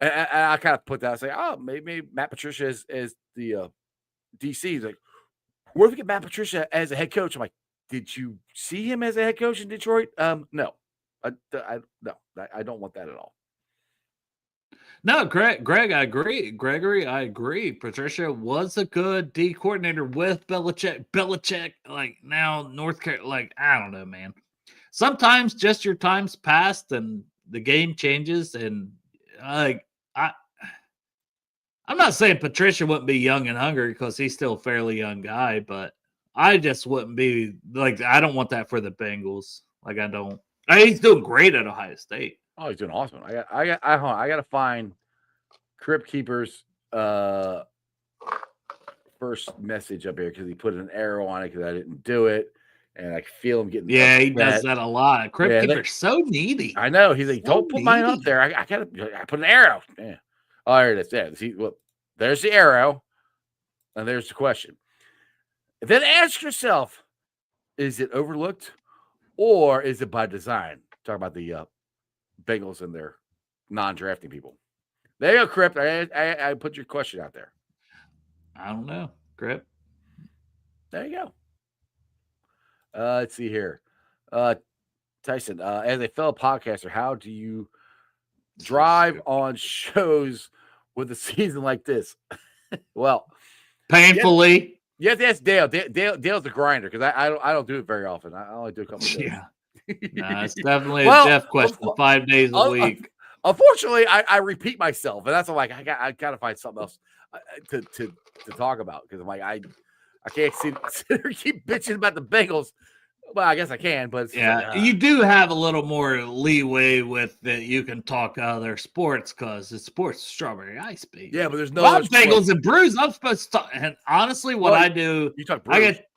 and I kind of put that. I say, oh, maybe Matt Patricia is the DC. He's like, what if we get Matt Patricia as a head coach? I'm like, did you see him as a head coach in Detroit? No. No, I don't want that at all. No, Greg, I agree. Gregory, I agree. Patricia was a good D coordinator with Belichick. Belichick, like now North Carolina, like I don't know, man. Sometimes just your time's passed and the game changes, and like I'm not saying Patricia wouldn't be young and hungry because he's still a fairly young guy, but I just wouldn't be like I don't want that for the Bengals. Like I don't. He's doing great at Ohio State. Oh, he's doing awesome. I got to find Crypt Keeper's first message up here because he put an arrow on it because I didn't do it, and I feel him getting. Yeah, he does that a lot. Crypt Yeah, Keeper's so needy. I know. He's like, So don't put mine up needy. there. I put an arrow. Yeah. Oh, there it is. Yeah. See, well, there's the arrow, and there's the question. Then ask yourself: is it overlooked, or is it by design? Talk about the Bengals and their non-drafting people. There you go, Crypt. I put your question out there. I don't know, Crypt. There you go. Let's see here. Tyson, as a fellow podcaster, how do you drive on shows with a season like this? Well, Painfully. you have to ask Dale. Dale's the grinder because I don't do it very often. I only do a couple of shows. Yeah. Nah, it's definitely Well, a Jeff question 5 days a week. Unfortunately, I repeat myself, and that's why I gotta find something else to talk about because I'm like I can't sit here and keep bitching about the Bengals. Well, I guess I can, but it's Yeah, like, you do have a little more leeway with that. You can talk other sports because it's sports strawberry ice, baby. yeah, but there's no Well, other Bengals sport. and Brews. I'm supposed to talk, and honestly, what Well, I do, You talk I Bruce. get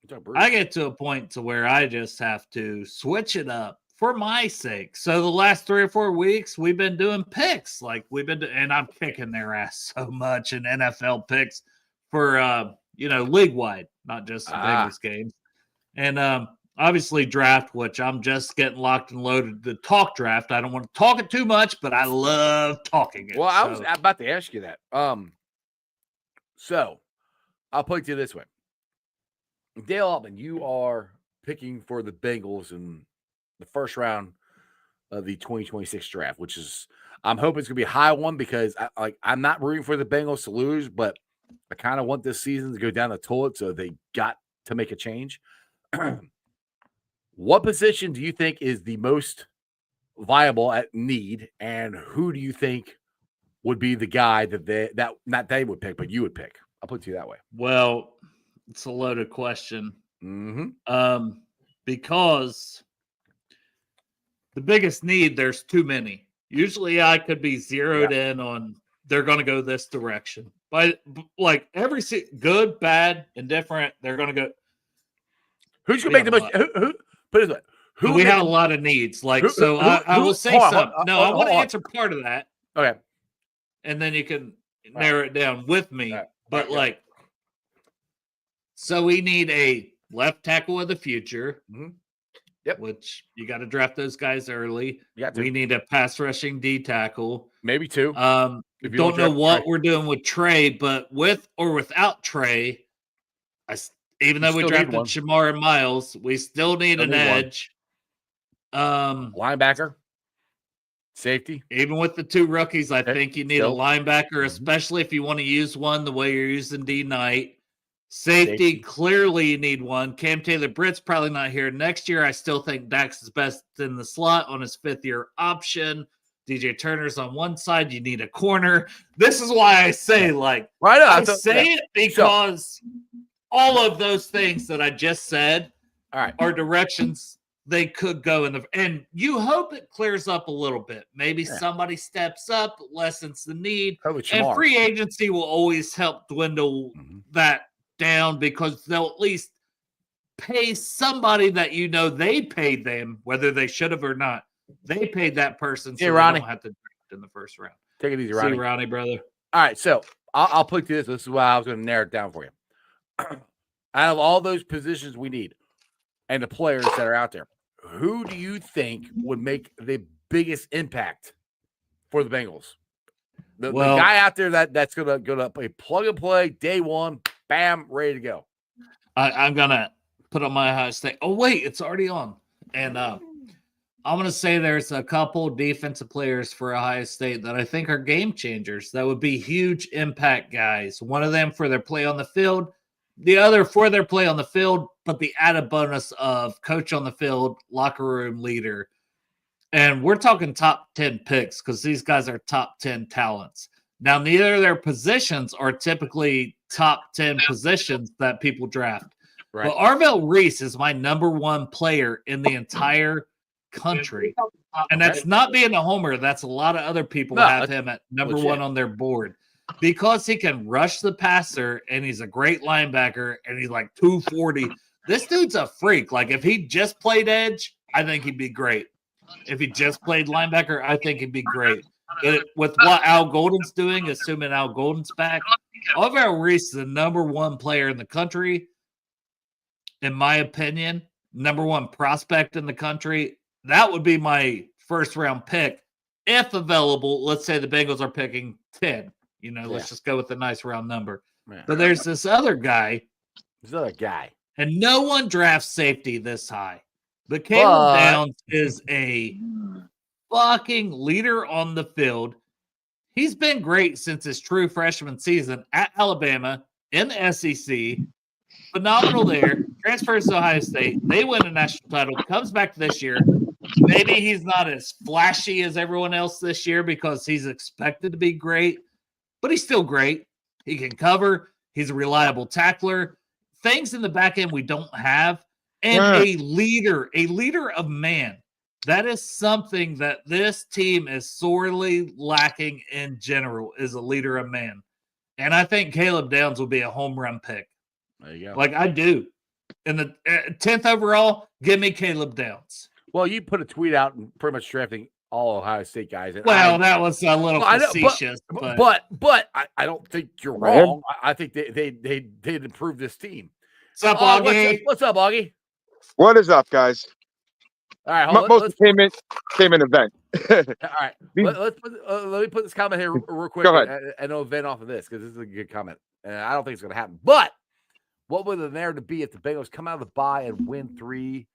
You talk Bruce. I get to a point to where I just have to switch it up for my sake. So the last 3 or 4 weeks, we've been doing picks, like and I'm kicking their ass so much in NFL picks for league wide, not just the Bengals games, and obviously draft, which I'm just getting locked and loaded to talk draft. I don't want to talk it too much, but I love talking it. Well, I was about to ask you that. So I'll put it to you this way. Dale Altman, you are picking for the Bengals in the first round of the 2026 draft, which is I'm hoping it's gonna be a high one because I'm not rooting for the Bengals to lose, but I kind of want this season to go down the toilet, so they got to make a change. What position do you think is the most viable at need, and who do you think would be the guy that not they would pick, but you would pick? I'll put it to you that way. Well, it's a loaded question. Mm-hmm. Because the biggest need, there's too many. Usually I could be zeroed in on they're going to go this direction. But like every good, bad, indifferent, they're going to go. Who's going to make the most? Who put it this way. Who we have a lot of needs. Like, I will say something. No, I want to answer part of that. Okay. And then you can narrow it down with me. Right. But like, so we need a left tackle of the future. Mm-hmm. Yep. Which you got to draft those guys early. We need a pass rushing D tackle. Maybe 2. Don't know what we're doing with Trey, but with or without Trey, even though we drafted Shamar and Miles, we still need an edge. Linebacker, safety. Even with the 2 rookies, I think you need a linebacker, especially if you want to use one the way you're using D Knight. Safety, clearly you need one. Cam Taylor-Britt's probably not here next year. I still think Dax is best in the slot on his 5th-year option. DJ Turner's on one side. You need a corner. This is why I say, I say it because all of those things that I just said are directions they could go in and you hope it clears up a little bit. Maybe somebody steps up, lessens the need, and free agency will always help dwindle that down because they'll at least pay somebody that they paid them, whether they should have or not. They paid that person, so they don't have to draft in the first round. Take it easy, Ronnie. See, Ronnie, brother. All right, so I'll put to this. This is why I was going to narrow it down for you. Out of all those positions we need and the players that are out there, who do you think would make the biggest impact for the Bengals? The guy out there that's going to play plug and play day one, bam, ready to go. I'm going to put on my high stake. Oh, wait, it's already on. And I'm going to say there's a couple defensive players for Ohio State that I think are game changers. That would be huge impact guys. One of them for their play on the field, the other for their play on the field, but the added bonus of coach on the field, locker room leader. And we're talking top 10 picks because these guys are top 10 talents. Now, neither of their positions are typically top 10 positions that people draft. Right. But Arvell Reese is my number one player in the entire country. And that's not being a homer. That's a lot of other people have him at number one on their board because he can rush the passer and he's a great linebacker and he's like 240. This dude's a freak. Like if he just played edge, I think he'd be great. If he just played linebacker, I think he'd be great. With what Al Golden's doing, assuming Al Golden's back, Arvell Reese is the number one player in the country. In my opinion, number one prospect in the country. That would be my first round pick if available. Let's say the Bengals are picking 10. Let's just go with a nice round number. Yeah. But there's this other guy. And no one drafts safety this high. But Caleb Downs is a fucking leader on the field. He's been great since his true freshman season at Alabama in the SEC. Phenomenal there. Transfers to Ohio State. They win a national title. Comes back this year. Maybe he's not as flashy as everyone else this year because he's expected to be great, but he's still great. He can cover. He's a reliable tackler. Things in the back end we don't have. And a leader of man. That is something that this team is sorely lacking in general, is a leader of man. And I think Caleb Downs will be a home run pick. There you go. Like I do. In the 10th overall, give me Caleb Downs. Well, you put a tweet out and pretty much drafting all Ohio State guys. That was a little facetious. But I don't think you're wrong. I think they'd improve this team. What's up, Augie? What's up, Augie? What is up, guys? All right, most came in event. All right, let me put this comment here real quick. Go ahead. And I'll vent off of this because this is a good comment, and I don't think it's going to happen. But what would the narrative be if the Bengals come out of the bye and win 3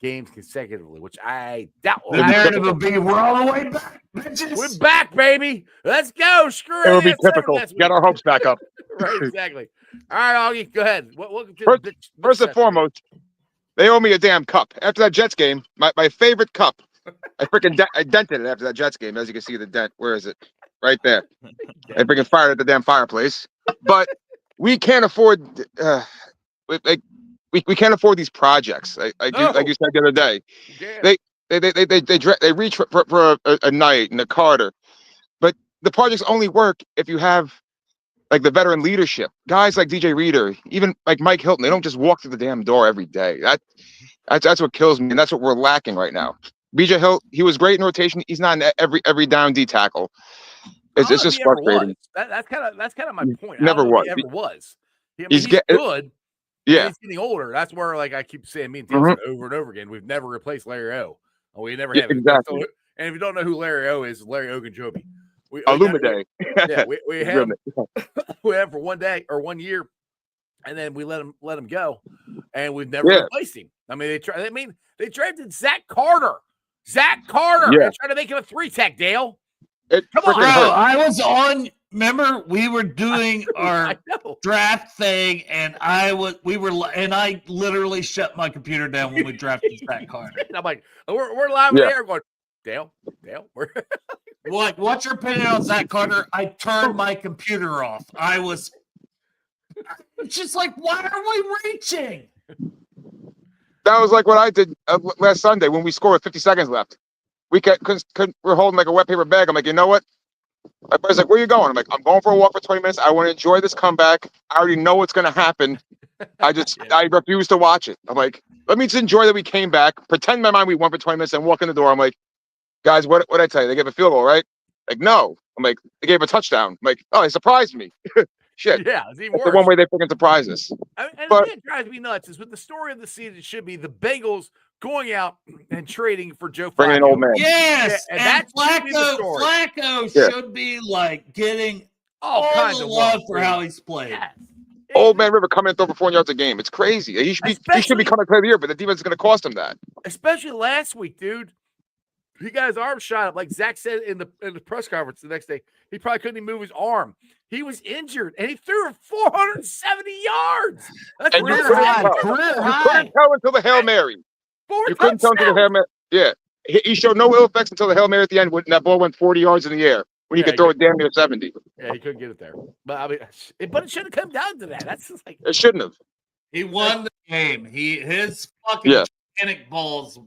games consecutively? Which I doubt. The narrative will be we're all the way back, bitches. We're back, baby. Let's go. Screw it. It will be typical. Get our hopes back up. Right, exactly. All right, Augie, go ahead. First and foremost. They owe me a damn cup. After that Jets game, my favorite cup, I freaking I dented it after that Jets game. As you can see the dent. Where is it? Right there. I freaking fired at the damn fireplace. But we can't afford we can't afford these projects. Like you said the other day. Yeah. They reach for a Knight and a Carter. But the projects only work if you have like the veteran leadership, guys like DJ Reader, even like Mike Hilton, they don't just walk through the damn door every day. That's what kills me, and that's what we're lacking right now. BJ Hill, he was great in rotation. He's not in every down D tackle. It's just frustrating. That's kind of my point. Never was. He ever was. He's good. Yeah, he's getting older. That's where I keep saying me and Tim over and over again. We've never replaced Larry O. We never have. Exactly. And if you don't know who Larry O is, Larry Ogunjobi. Illumide. Yeah, we have him for 1 day or 1 year, and then we let him go, and we've never replaced him. I mean, they drafted Zach Carter. Yeah. They're trying to make him a 3-tech. Dale, come on, bro. I was on. Remember, we were doing our draft thing, and I literally shut my computer down when we drafted Zach Carter. And I'm like, we're live in the air going, Dale, What's your opinion on Zach Carter? I turned my computer off. I was just like, why are we reaching? That was like what I did last Sunday when we scored with 50 seconds left. We're holding like a wet paper bag. I'm like, you know what? My brother's like, where are you going? I'm like, I'm going for a walk for 20 minutes. I want to enjoy this comeback. I already know what's going to happen. I refuse to watch it. I'm like, let me just enjoy that we came back, pretend in my mind we won for 20 minutes, and walk in the door. I'm like, guys, what I tell you? They gave a field goal, right? Like, no. I'm like, they gave a touchdown. I'm like, oh, they surprised me. Shit. Yeah, it's even That's worse. the one way they freaking surprise us. And it drives me nuts is with the story of the season should be the Bengals going out and trading for Joe Flacco. Bringing an old man. Yes, and that Flacco should be like getting all kinds of love for how he's played. Yes. Old man River coming in and throw for 4 yards a game. It's crazy. He should be coming to play the year, but the defense is going to cost him that. Especially last week, dude. He got his arm shot up, like Zach said in the press conference the next day. He probably couldn't even move his arm. He was injured, and he threw it 470 yards. That's And you Career couldn't high, tell. career You high. couldn't tell until the Hail Mary. You couldn't tell until the Hail Mary. Yeah. He showed no ill effects until the Hail Mary at the end when that ball went 40 yards in the air. When you could throw it damn near 70. Yeah, he couldn't get it there. But I mean, it should have come down to that. That's just like It shouldn't have. He won the game. His fucking gigantic balls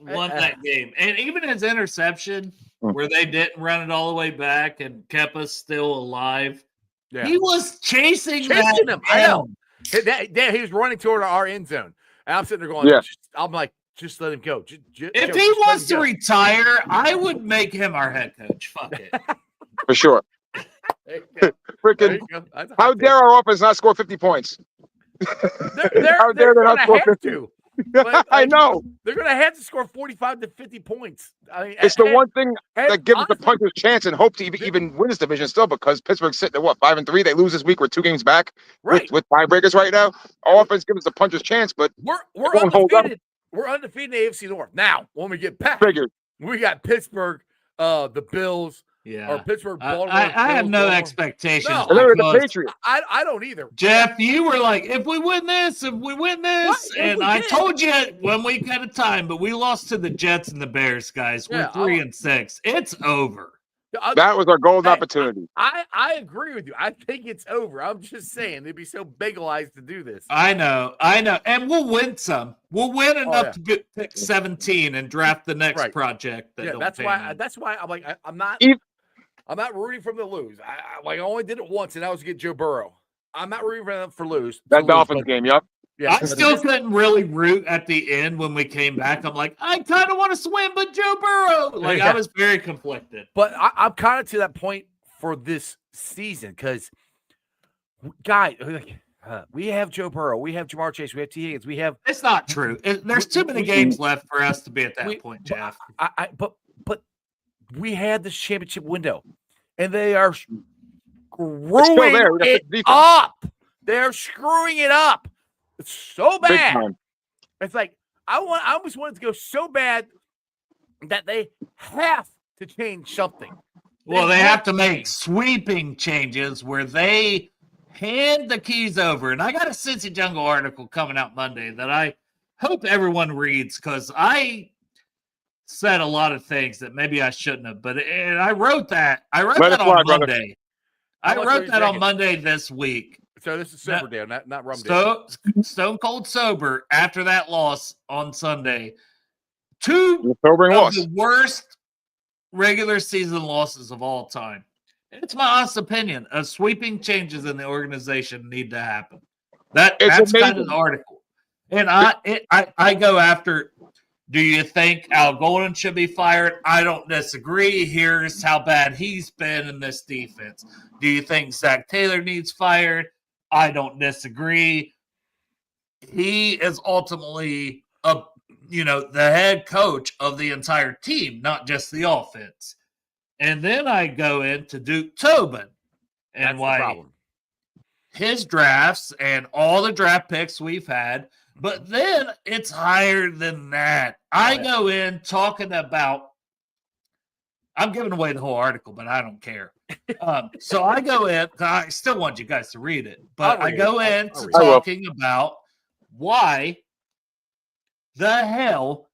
won that game. And even his interception, where they didn't run it all the way back and kept us still alive. Yeah. He was chasing him. I know. He was running toward our end zone. And I'm sitting there going, I'm like, just let him go. If he wants to retire, I would make him our head coach. Fuck it. For sure. Freaking, how dare our offense not score 50 points? How dare they not score 50? But, I know. They're going to have to score 45 to 50 points. I mean, it's the one thing that gives us the puncher's chance and hope to even win this division still, because Pittsburgh's sitting at 5-3. They lose this week. We're 2 games back with tiebreakers right now. Our offense gives us the puncher's chance, but we're undefeated. We're undefeated in the AFC North. Now, when we get back, we got Pittsburgh, the Bills. Yeah, or Pittsburgh, Baltimore. I have no expectations. No, the Patriots. I don't either. Jeff, you were like, if we win this, and I told you 1 week at a time, but we lost to the Jets and the Bears, guys. We're 3-6. It's over. That was our golden opportunity. I agree with you. I think it's over. I'm just saying they'd be so big-eyed to do this. I know, and we'll win some. We'll win enough to get pick 17 and draft the next project. That's why I'm like I'm not rooting for them to lose. I only did it once, and that was to get Joe Burrow. I'm not rooting for them to lose. That Dolphins game, yep. Yeah, I still couldn't really root at the end when we came back. I'm like, I kind of want to swim, but Joe Burrow. I was very conflicted. But I'm kind of to that point for this season because, guys, we have Joe Burrow, we have Jamar Chase, we have T. Higgins, we have. It's not true. There's too many games left for us to be at that point, Jeff. But we had this championship window, and they are screwing it up. They're screwing it up. It's so bad. It's like I almost wanted to go so bad that they have to change something. Well, they have to make sweeping changes where they hand the keys over. And I got a Cincy Jungle article coming out Monday that I hope everyone reads because I said a lot of things that maybe I shouldn't have. But I wrote that. I wrote that on Monday. I wrote that on Monday this week. So this is sober day, not rum day. Stone cold sober after that loss on Sunday. 2 of the worst regular season losses of all time. It's my honest opinion. Sweeping changes in the organization need to happen. That's kind of the article. And I go after, do you think Al Golden should be fired? I don't disagree. Here's how bad he's been in this defense. Do you think Zach Taylor needs fired? I don't disagree. He is ultimately the head coach of the entire team, not just the offense. And then I go into Duke Tobin and why his drafts and all the draft picks we've had, but then it's higher than that. I go in talking about, I'm giving away the whole article, but I don't care. So I go in, I still want you guys to read it, but I go into talking about why the hell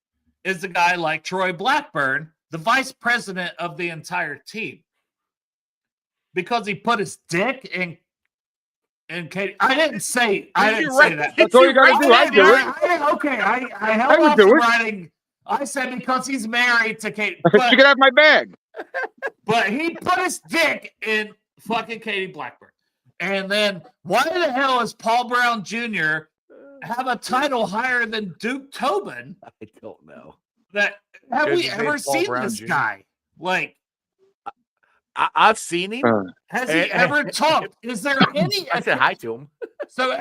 is a guy like Troy Blackburn the vice president of the entire team? Because he put his dick in Katie. I didn't say that. That's all you got to do. I do it. I held off from writing. I said because he's married to Katie. You can have my bag. But he put his dick in fucking Katie Blackburn. And then why the hell is Paul Brown Jr. have a title higher than Duke Tobin? I don't know. Have we ever seen this guy? Like, I've seen him. Has he ever talked? Is there any? I said hi to him. So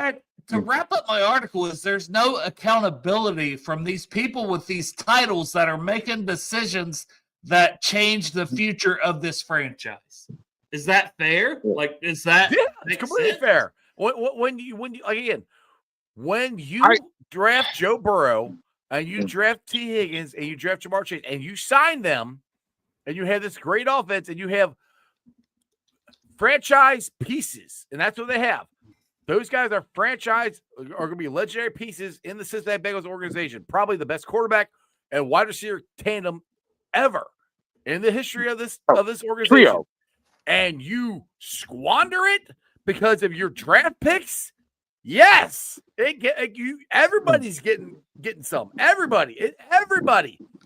to wrap up my article there's no accountability from these people with these titles that are making decisions that change the future of this franchise. Is that fair? Like, is that it's completely fair? When you draft Joe Burrow and you draft T. Higgins and you draft Jamar Chase and you sign them and you have this great offense and you have franchise pieces, and that's what they have. Those guys are going to be legendary pieces in the Cincinnati Bengals organization. Probably the best quarterback and wide receiver tandem ever in the history of this organization. Trio. And you squander it because of your draft picks? Yes. Everybody's getting some. Everybody.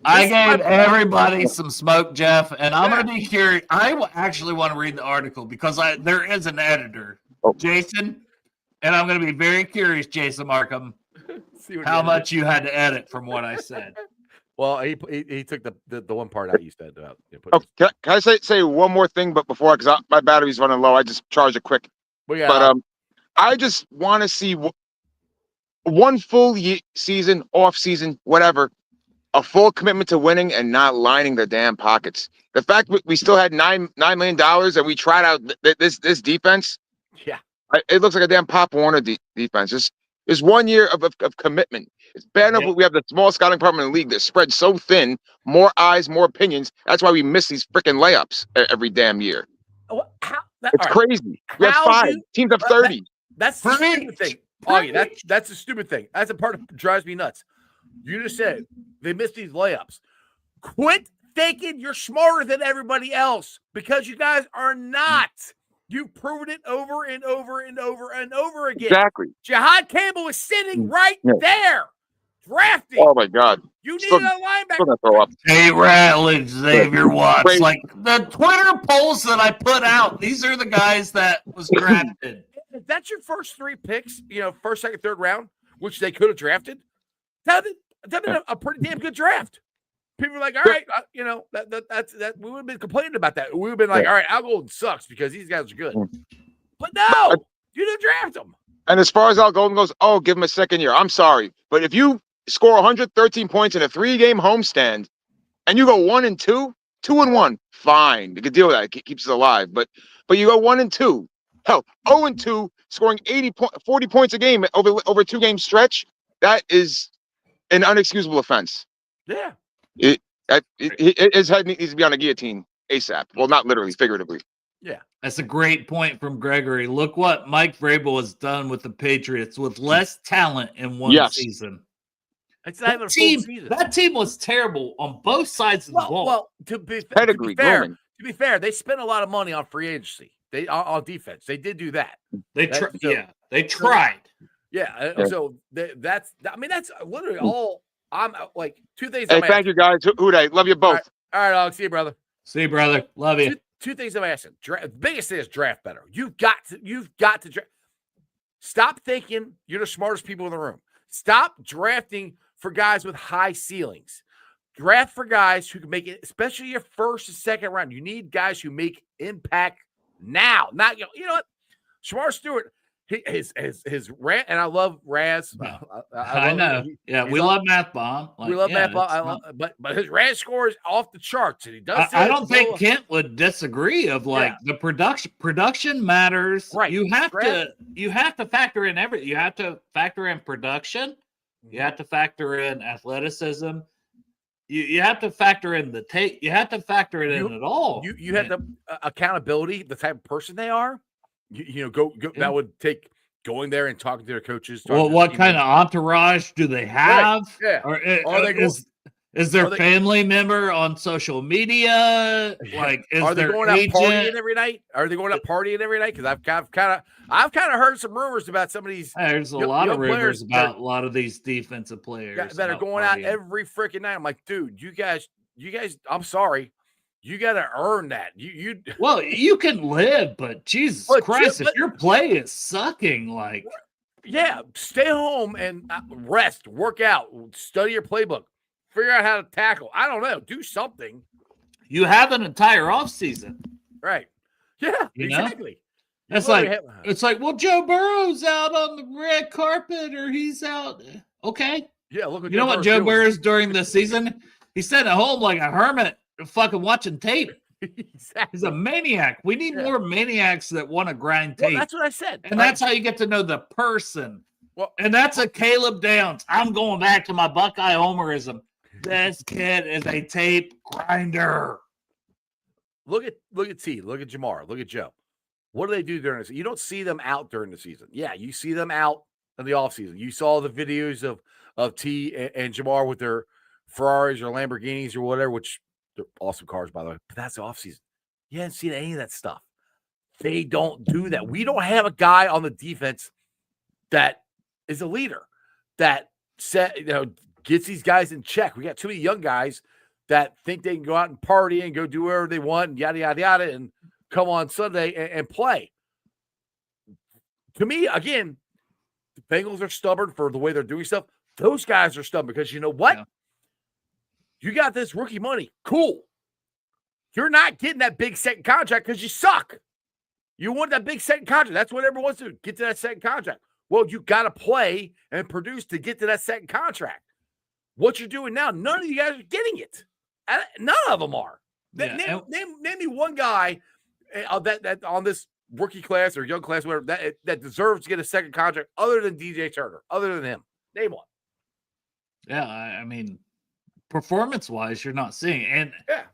I gave everybody some smoke, Jeff, and I'm going to be curious. I actually want to read the article because there is an editor, Jason, and I'm going to be very curious, Jason Markham, how much you had to edit from what I said. Well, he took the one part out you said about. Can I say one more thing? But before, because my battery's running low, I just charged it quick. But I just want to see one full season, off season, whatever, a full commitment to winning and not lining the damn pockets. The fact we still had $9 million and we tried out this defense. Yeah, it looks like a damn Pop Warner defense. There's 1 year of commitment. It's bad enough we have the small scouting department in the league that spread so thin, more eyes, more opinions. That's why we miss these freaking layups every damn year. It's crazy. We have 5 teams of 30. That's the stupid thing. Augie, that's the stupid thing. That's the part that drives me nuts. You just said they miss these layups. Quit thinking you're smarter than everybody else because you guys are not. You've proven it over and over and over and over again. Exactly. Jihad Campbell is sitting right there, drafting. Oh my God! You need a linebacker. Throw up. Hey, Ratledge, Xavier Watts. Like the Twitter polls that I put out, these are the guys that was drafted. If that's your first 3 picks, first, second, third round, which they could have drafted, that'd been a pretty damn good draft. People are like, all right, that's we would have been complaining about that. We would have been like, all right, Al Golden sucks because these guys are good. But no, you didn't draft them. And as far as Al Golden goes, give him a second year. I'm sorry. But if you score 113 points in a 3-game homestand and you go 1-2, 2-1, fine. You can deal with that. It keeps us alive. But you go 1-2. Hell, 0-2, scoring 40 points a game over a 2-game stretch, that is an unexcusable offense. Yeah. His head needs to be on a guillotine ASAP. Well, not literally, figuratively. Yeah. That's a great point from Gregory. Look what Mike Vrabel has done with the Patriots with less talent in one season. It's not even a full season. That team was terrible on both sides of the ball. Well, to be fair, they spent a lot of money on free agency. They on defense. They did do that. They tried. Yeah. So that's literally all. I'm like 2 things. Hey, thank you guys. Uday, love you both. All right, Alex. See you, brother. See you, brother. Love you. Two things I'm asking. The biggest thing is draft better. You've got to draft. Stop thinking you're the smartest people in the room. Stop drafting for guys with high ceilings. Draft for guys who can make it, especially your first and second round. You need guys who make impact now. Not you know what? Shamar Stewart, his rant, and I love Raz. I know. We love Math Bomb. We love Math Bomb. But his Raz score is off the charts, and he does. I don't think Kent would disagree. The production matters. Right. You have to factor in everything. You have to factor in production. You have to factor in athleticism. You have to factor in the tape. You have to factor it in at all. You have the accountability, the type of person they are. Go. That would take going there and talking to their coaches. Well, what kind of entourage do they have? Right. Yeah. Or is their family member on social media? Like, are they going out partying every night? Because I've kind of heard some rumors about some of these. There's a lot of rumors about a lot of these defensive players that are going out every freaking night. I'm like, dude, you guys. I'm sorry. You got to earn that. Well, you can live, but Jesus Christ, if your play is sucking, stay home and rest, work out, study your playbook, figure out how to tackle. I don't know, do something. You have an entire off season, right? Yeah, exactly. It's like, well, Joe Burrow's out on the red carpet, or he's out. Okay, yeah. Look, you know what Joe Burrow's doing this season? He's sitting at home like a hermit. Fucking watching tape. Exactly. He's a maniac. We need more maniacs that want to grind tape. Well, that's what I said. And that's how you get to know the person. Well, And that's a Caleb Downs. I'm going back to my Buckeye homerism. This kid is a tape grinder. look at T, look at Jamar, look at Joe. What do they do during the season? You don't see them out during the season. Yeah, you see them out in the offseason. You saw the videos of T and Jamar with their Ferraris or Lamborghinis or whatever, which they're awesome cars, by the way. But that's the offseason. You haven't seen any of that stuff. They don't do that. We don't have a guy on the defense that is a leader that gets these guys in check. We got too many young guys that think they can go out and party and go do whatever they want and yada, yada, yada, and come on Sunday and play. To me, again, the Bengals are stubborn for the way they're doing stuff. Those guys are stubborn because you know what? Yeah. You got this rookie money. Cool. You're not getting that big second contract because you suck. You want that big second contract. That's what everyone wants to do, get to that second contract. Well, you got to play and produce to get to that second contract. What you're doing now, none of you guys are getting it. None of them are. Yeah. Name me one guy that on this rookie class or young class, whatever, that deserves to get a second contract other than DJ Turner, other than him. Name one. Yeah, I mean, performance-wise, you're not seeing. And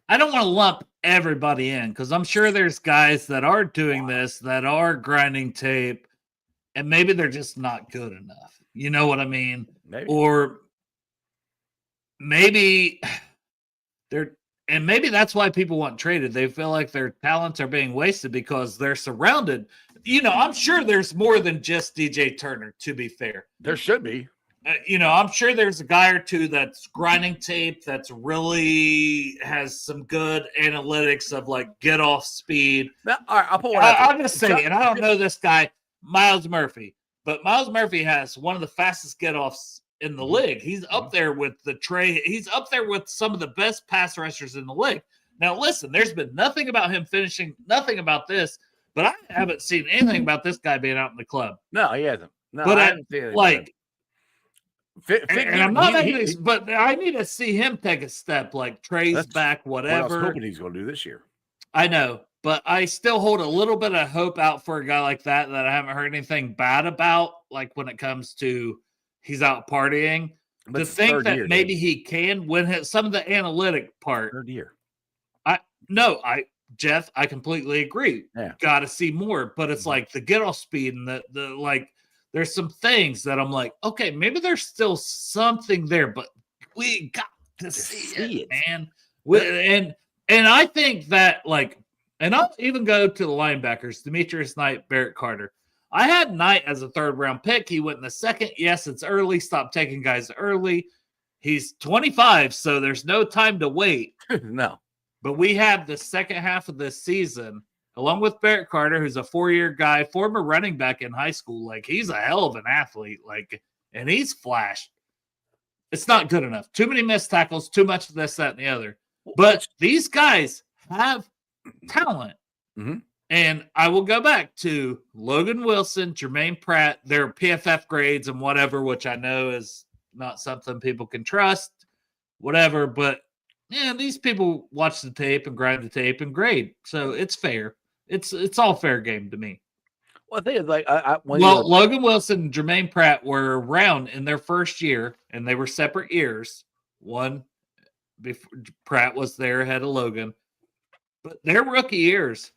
I don't want to lump everybody in because I'm sure there's guys that are doing this, that are grinding tape, and maybe they're just not good enough. You know what I mean? Maybe. Or maybe maybe that's why people want traded. They feel like their talents are being wasted because they're surrounded. I'm sure there's more than just DJ Turner, to be fair. There should be. I'm sure there's a guy or two that's grinding tape that's really has some good analytics of like get off speed. Now, all right, I'll pull one I'm just saying, and I don't know this guy, Miles Murphy, but Miles Murphy has one of the fastest get offs in the league. He's up there with he's up there with some of the best pass rushers in the league. Now, listen, there's been nothing about him finishing, nothing about this, but I haven't seen anything about this guy being out in the club. No, he hasn't. No, but I haven't seen anything. Like, and I'm not making this, but I need to see him take a step, like Trey's back, whatever. What I was hoping he's going to do this year. I know, but I still hold a little bit of hope out for a guy like that I haven't heard anything bad about, like when it comes to he's out partying. But to think that maybe he can win some of the analytic part. Third year. Jeff, I completely agree. Yeah. Got to see more, but it's like the get off speed and the like. There's some things that I'm like, okay, maybe there's still something there, but we got to see it, man. And I think that, like, and I'll even go to the linebackers, Demetrius Knight, Barrett Carter. I had Knight as a third-round pick. He went in the second. Yes, it's early. Stop taking guys early. He's 25, so there's no time to wait. No. But we have the second half of this season, along with Barrett Carter, who's a 4-year guy, former running back in high school. Like, he's a hell of an athlete, like, and he's flashed. It's not good enough. Too many missed tackles, too much of this, that, and the other. But these guys have talent. Mm-hmm. And I will go back to Logan Wilson, Jermaine Pratt, their PFF grades and whatever, which I know is not something people can trust, whatever. But, yeah, these people watch the tape and grind the tape and grade. So it's fair. It's all fair game to me. Well, I think it's like Logan Wilson and Jermaine Pratt were around in their first year, and they were separate years. One before Pratt was there ahead of Logan, but their rookie years,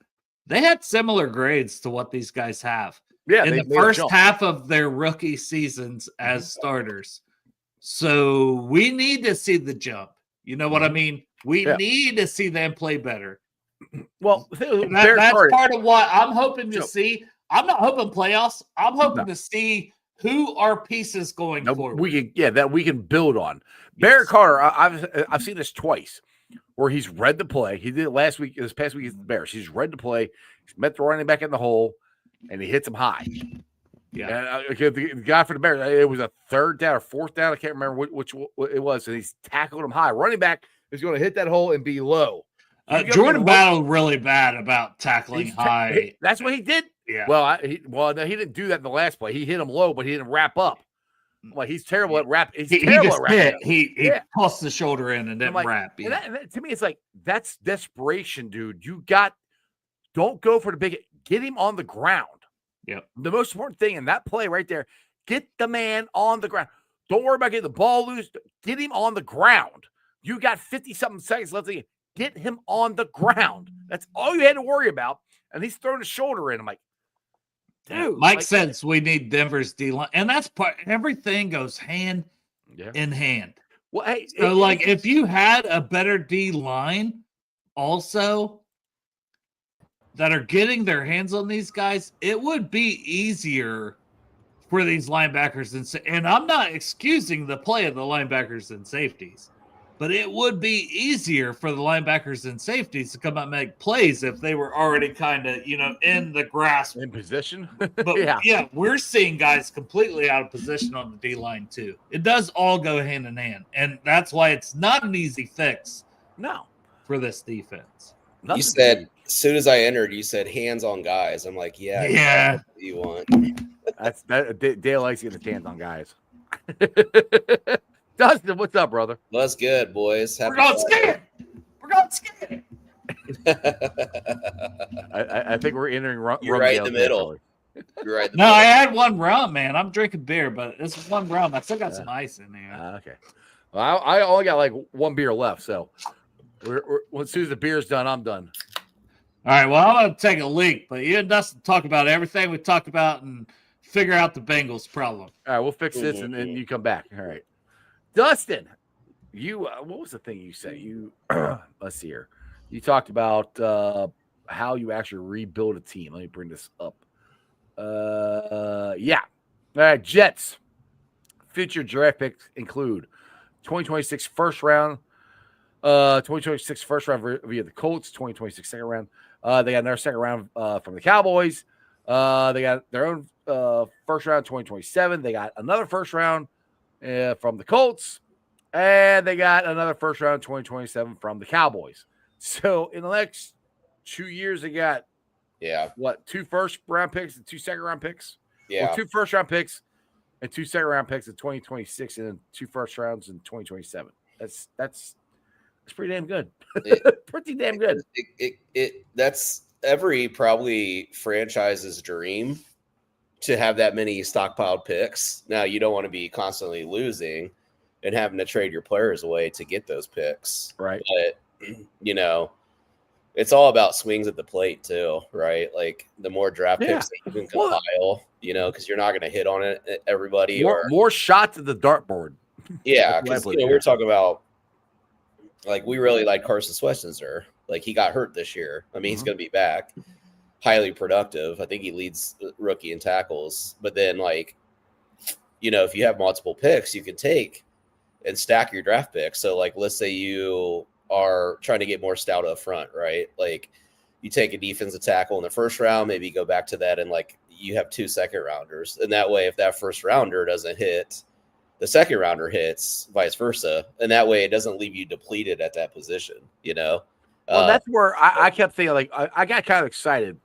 they had similar grades to what these guys have. Yeah, in the first half of their rookie seasons as starters. So we need to see the jump. You know what I mean? We need to see them play better. Well, that's part of what I'm hoping to see. I'm not hoping playoffs. I'm hoping to see who are pieces going forward. We can build on. Yes. Barrett Carter, I've seen this twice where he's read the play. He did it this past week against the Bears. He's read the play. He's met the running back in the hole, and he hits him high. Yeah. And, the guy for the Bears, it was a third down or fourth down. I can't remember which it was. And he's tackled him high. Running back is going to hit that hole and be low. Jordan battled really bad about tackling high. That's what he did. Yeah. Well, he didn't do that in the last play. He hit him low, but he didn't wrap up. Like, he's terrible at wrap. He tossed the shoulder in and didn't wrap. Yeah. And that, to me, it's like, that's desperation, dude. Don't go for the big. Get him on the ground. Yep. The most important thing in that play right there, Get the man on the ground. Don't worry about getting the ball loose. Get him on the ground. You got 50-something seconds left. Get him on the ground. That's all you had to worry about. And he's throwing his shoulder in. I'm like, dude. Mike says we need Denver's D-line. And that's part. Everything goes hand in hand. Well, hey, so, if you had a better D-line also that are getting their hands on these guys, it would be easier for these linebackers. And I'm not excusing the play of the linebackers and safeties, but it would be easier for the linebackers and safeties to come out and make plays if they were already kind of, in the grasp. In position. But yeah, we're seeing guys completely out of position on the D-line too. It does all go hand in hand. And that's why it's not an easy fix for this defense. You said, as soon as I entered, you said hands on guys. I'm like, yeah. What do you want? Dale likes getting his hands on guys. Dustin, what's up, brother? What's good, boys? We're going skiing. I think we're entering rum. You're right in the middle. You're right. I had one rum, man. I'm drinking beer, but it's one rum. I still got some ice in there. Okay. Well, I only got like one beer left, so as soon as the beer's done, I'm done. All right. Well, I'm going to take a leak, but you and Dustin talk about everything we talked about and figure out the Bengals problem. All right, we'll fix this, and then you come back. All right. Dustin, you what was the thing you said? You let's see here. You talked about how you actually rebuild a team. Let me bring this up. Yeah. All right, Jets. Future draft picks include 2026 first round, 2026 first round via the Colts, 2026 second round. They got another second round from the Cowboys. They got their own first round 2027. They got another first round from the Colts, and they got another first round 2027 from the Cowboys. So in the next 2 years, they got 2 first round picks and 2 second round picks. Yeah, well, 2 first round picks and 2 second round picks in 2026, and then 2 first rounds in 2027. That's pretty damn good. Pretty damn good. That's every probably franchise's dream to have that many stockpiled picks. Now, you don't want to be constantly losing and having to trade your players away to get those picks. Right. But, it's all about swings at the plate too, right? Like the more draft picks that you can compile, because you're not going to hit on it everybody. More shots at the dartboard. Yeah, because, we're talking about, like, we really like Carson Swetzenzer. Like, he got hurt this year. I mean, he's going to be back. Highly productive. I think he leads rookie in tackles. But then, like, if you have multiple picks, you can take and stack your draft picks. So, like, let's say you are trying to get more stout up front, right? Like, you take a defensive tackle in the first round, maybe go back to that, and, like, you have 2 second rounders. And that way, if that first rounder doesn't hit, the second rounder hits, vice versa. And that way, it doesn't leave you depleted at that position, Well, that's where I kept thinking, like, I got kind of excited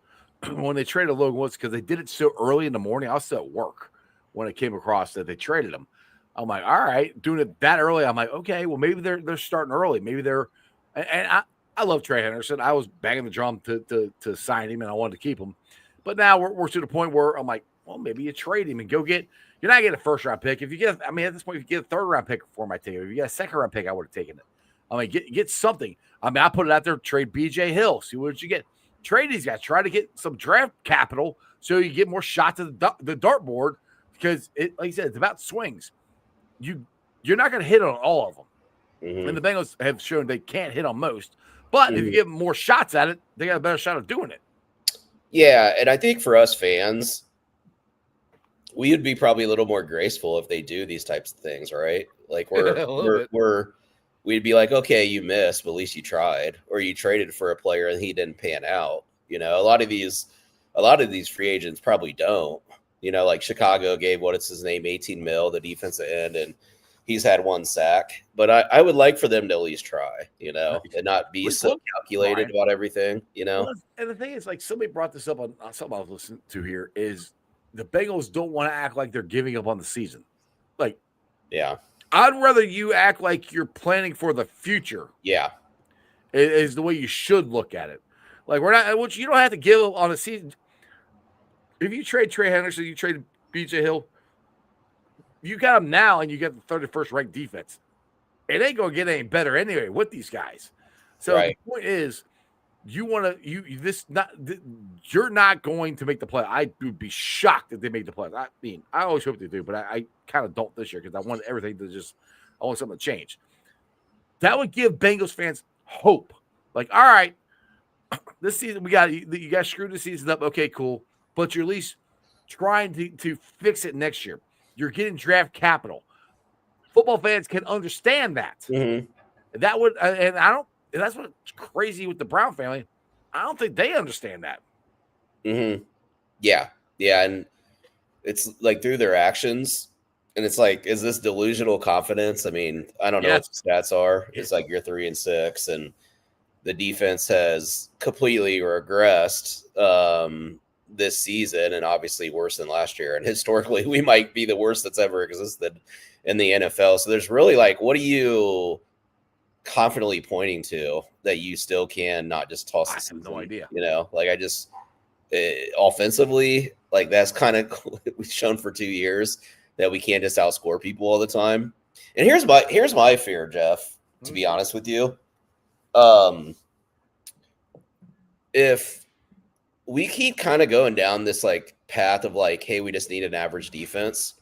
when they traded Logan Woods because they did it so early in the morning. I was still at work when it came across that they traded him. I'm like, all right, doing it that early. I'm like, okay, well, maybe they're starting early. Maybe they're – and I love Trey Henderson. I was banging the drum to sign him, and I wanted to keep him. But now we're to the point where I'm like, well, maybe you trade him and go get – you're not getting a first-round pick. If you get – I mean, at this point, if you get a third-round pick for my team, if you get a second-round pick, I would have taken it. I mean, get something. I mean, I put it out there, trade B.J. Hill, see what you get. Trade these guys. Try to get some draft capital so you get more shots at the dartboard because, like you said, it's about swings. You're not going to hit on all of them. Mm-hmm. And the Bengals have shown they can't hit on most. But if you give them more shots at it, they got a better shot of doing it. Yeah, and I think for us fans, we would be probably a little more graceful if they do these types of things, right? Like we'd be like, okay, you missed, but at least you tried, or you traded for a player and he didn't pan out. A lot of these free agents probably don't. Like Chicago gave his name, 18 mil, the defensive end, and he's had 1 sack. But I would like for them to at least try, and not be so calculated about everything, Well, and the thing is, like, somebody brought this up on something I was listening to here, is the Bengals don't want to act like they're giving up on the season. Like, yeah. I'd rather you act like you're planning for the future. Yeah. Is the way you should look at it. Like, you don't have to give up on a season. If you trade Trey Henderson, you trade B.J. Hill, you got them now, and you get the 31st ranked defense. It ain't gonna get any better anyway with these guys. So the point is, you're not going to make the play. I would be shocked if they made the play. I mean, I always hope they do, but I kind of don't this year because I want everything to I want something to change. That would give Bengals fans hope. Like, all right, this season you guys screwed the season up. Okay, cool, but you're at least trying to fix it next year. You're getting draft capital. Football fans can understand that. Mm-hmm. That would, and I don't. And that's what's crazy with the Brown family. I don't think they understand that. Mm-hmm. Yeah, and it's like through their actions, and it's like, is this delusional confidence? I mean, I don't know what the stats are. It's like you're 3-6, and the defense has completely regressed this season, and obviously worse than last year. And historically, we might be the worst that's ever existed in the NFL. So there's really like, what are you confidently pointing to that you still can not just toss the season? I have no idea. You know, like I just offensively, like that's kind of we've shown for 2 years that we can't just outscore people all the time. And here's my fear, Jeff, to be honest with you. If we keep kind of going down this like path of like, hey, we just need an average defense.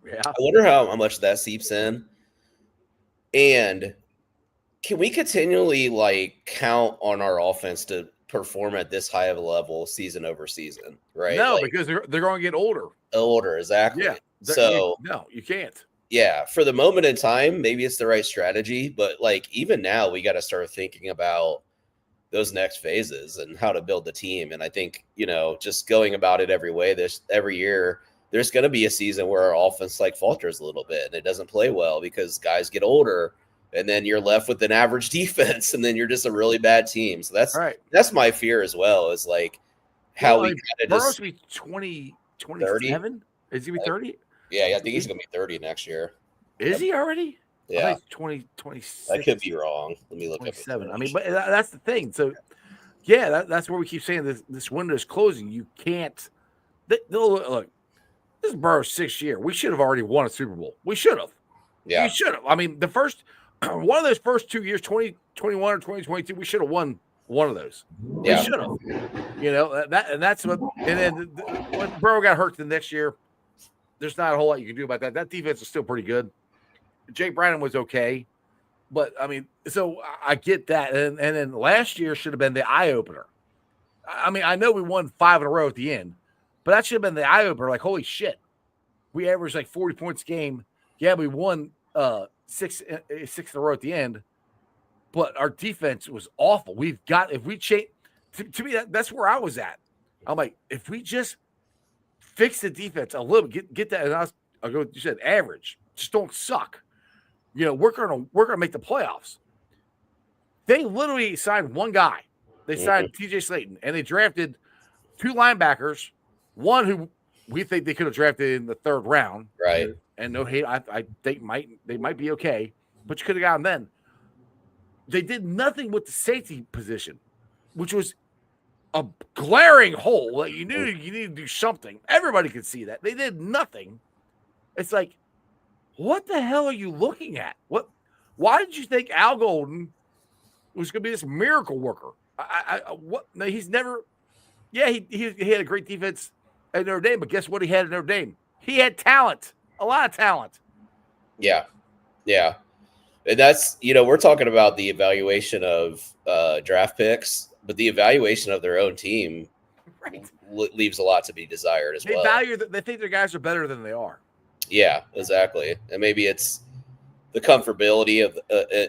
Yeah. I wonder how much that seeps in. And can we continually like count on our offense to perform at this high of a level season over season? Right? No, like, because they're going to get older. Older, exactly. Yeah. So no, you can't. Yeah, for the moment in time, maybe it's the right strategy, but like even now, we got to start thinking about those next phases and how to build the team. And I think, you know, just going about it every year, there's going to be a season where our offense like falters a little bit and it doesn't play well because guys get older, and then you're left with an average defense, and then you're just a really bad team. So that's my fear as well, is like how we kind of Burrow's be 27? Is he be 30? Yeah, I think he's going to be 30 next year. Is he already? Yeah. I think 26. I could be wrong. Let me look up. 27. I mean, but that's the thing. So, yeah, that's where we keep saying this window is closing. You can't look. This is Burrow's 6th year. We should have already won a Super Bowl. We should have. Yeah. We should have. I mean, the first one of those first 2 years, 2021 or 2022, we should have won one of those. Yeah. We should have. You know, that's what. And then when Burrow got hurt the next year, there's not a whole lot you can do about that. That defense is still pretty good. Jake Browning was okay, but I mean, so I get that. And then last year should have been the eye opener. I mean, I know we won 5 in a row at the end, but that should have been the eye opener. Like, holy shit, we averaged like 40 points a game. Yeah, we won 6 in a row at the end, but our defense was awful. If we change, to me, that's where I was at. I'm like, if we just fix the defense a little, get that. And I'll go. You said average, just don't suck. You know, we're gonna make the playoffs. They literally signed one guy. They signed TJ Slayton, and they drafted 2 linebackers. One who we think they could have drafted in the 3rd round, right? And no hate, I think they might be okay, but you could have gotten then. They did nothing with the safety position, which was a glaring hole that you knew you needed to do something. Everybody could see that. They did nothing. It's like, what the hell are you looking at? Why did you think Al Golden was going to be this miracle worker? What? No, he's never. Yeah, he had a great defense at Notre Dame, but guess what? He had at Notre Dame. He had talent, a lot of talent. Yeah, and that's, you know, we're talking about the evaluation of draft picks, but the evaluation of their own team leaves a lot to be be as well. They think their guys are better than they are. Yeah, exactly. And maybe it's the comfortability of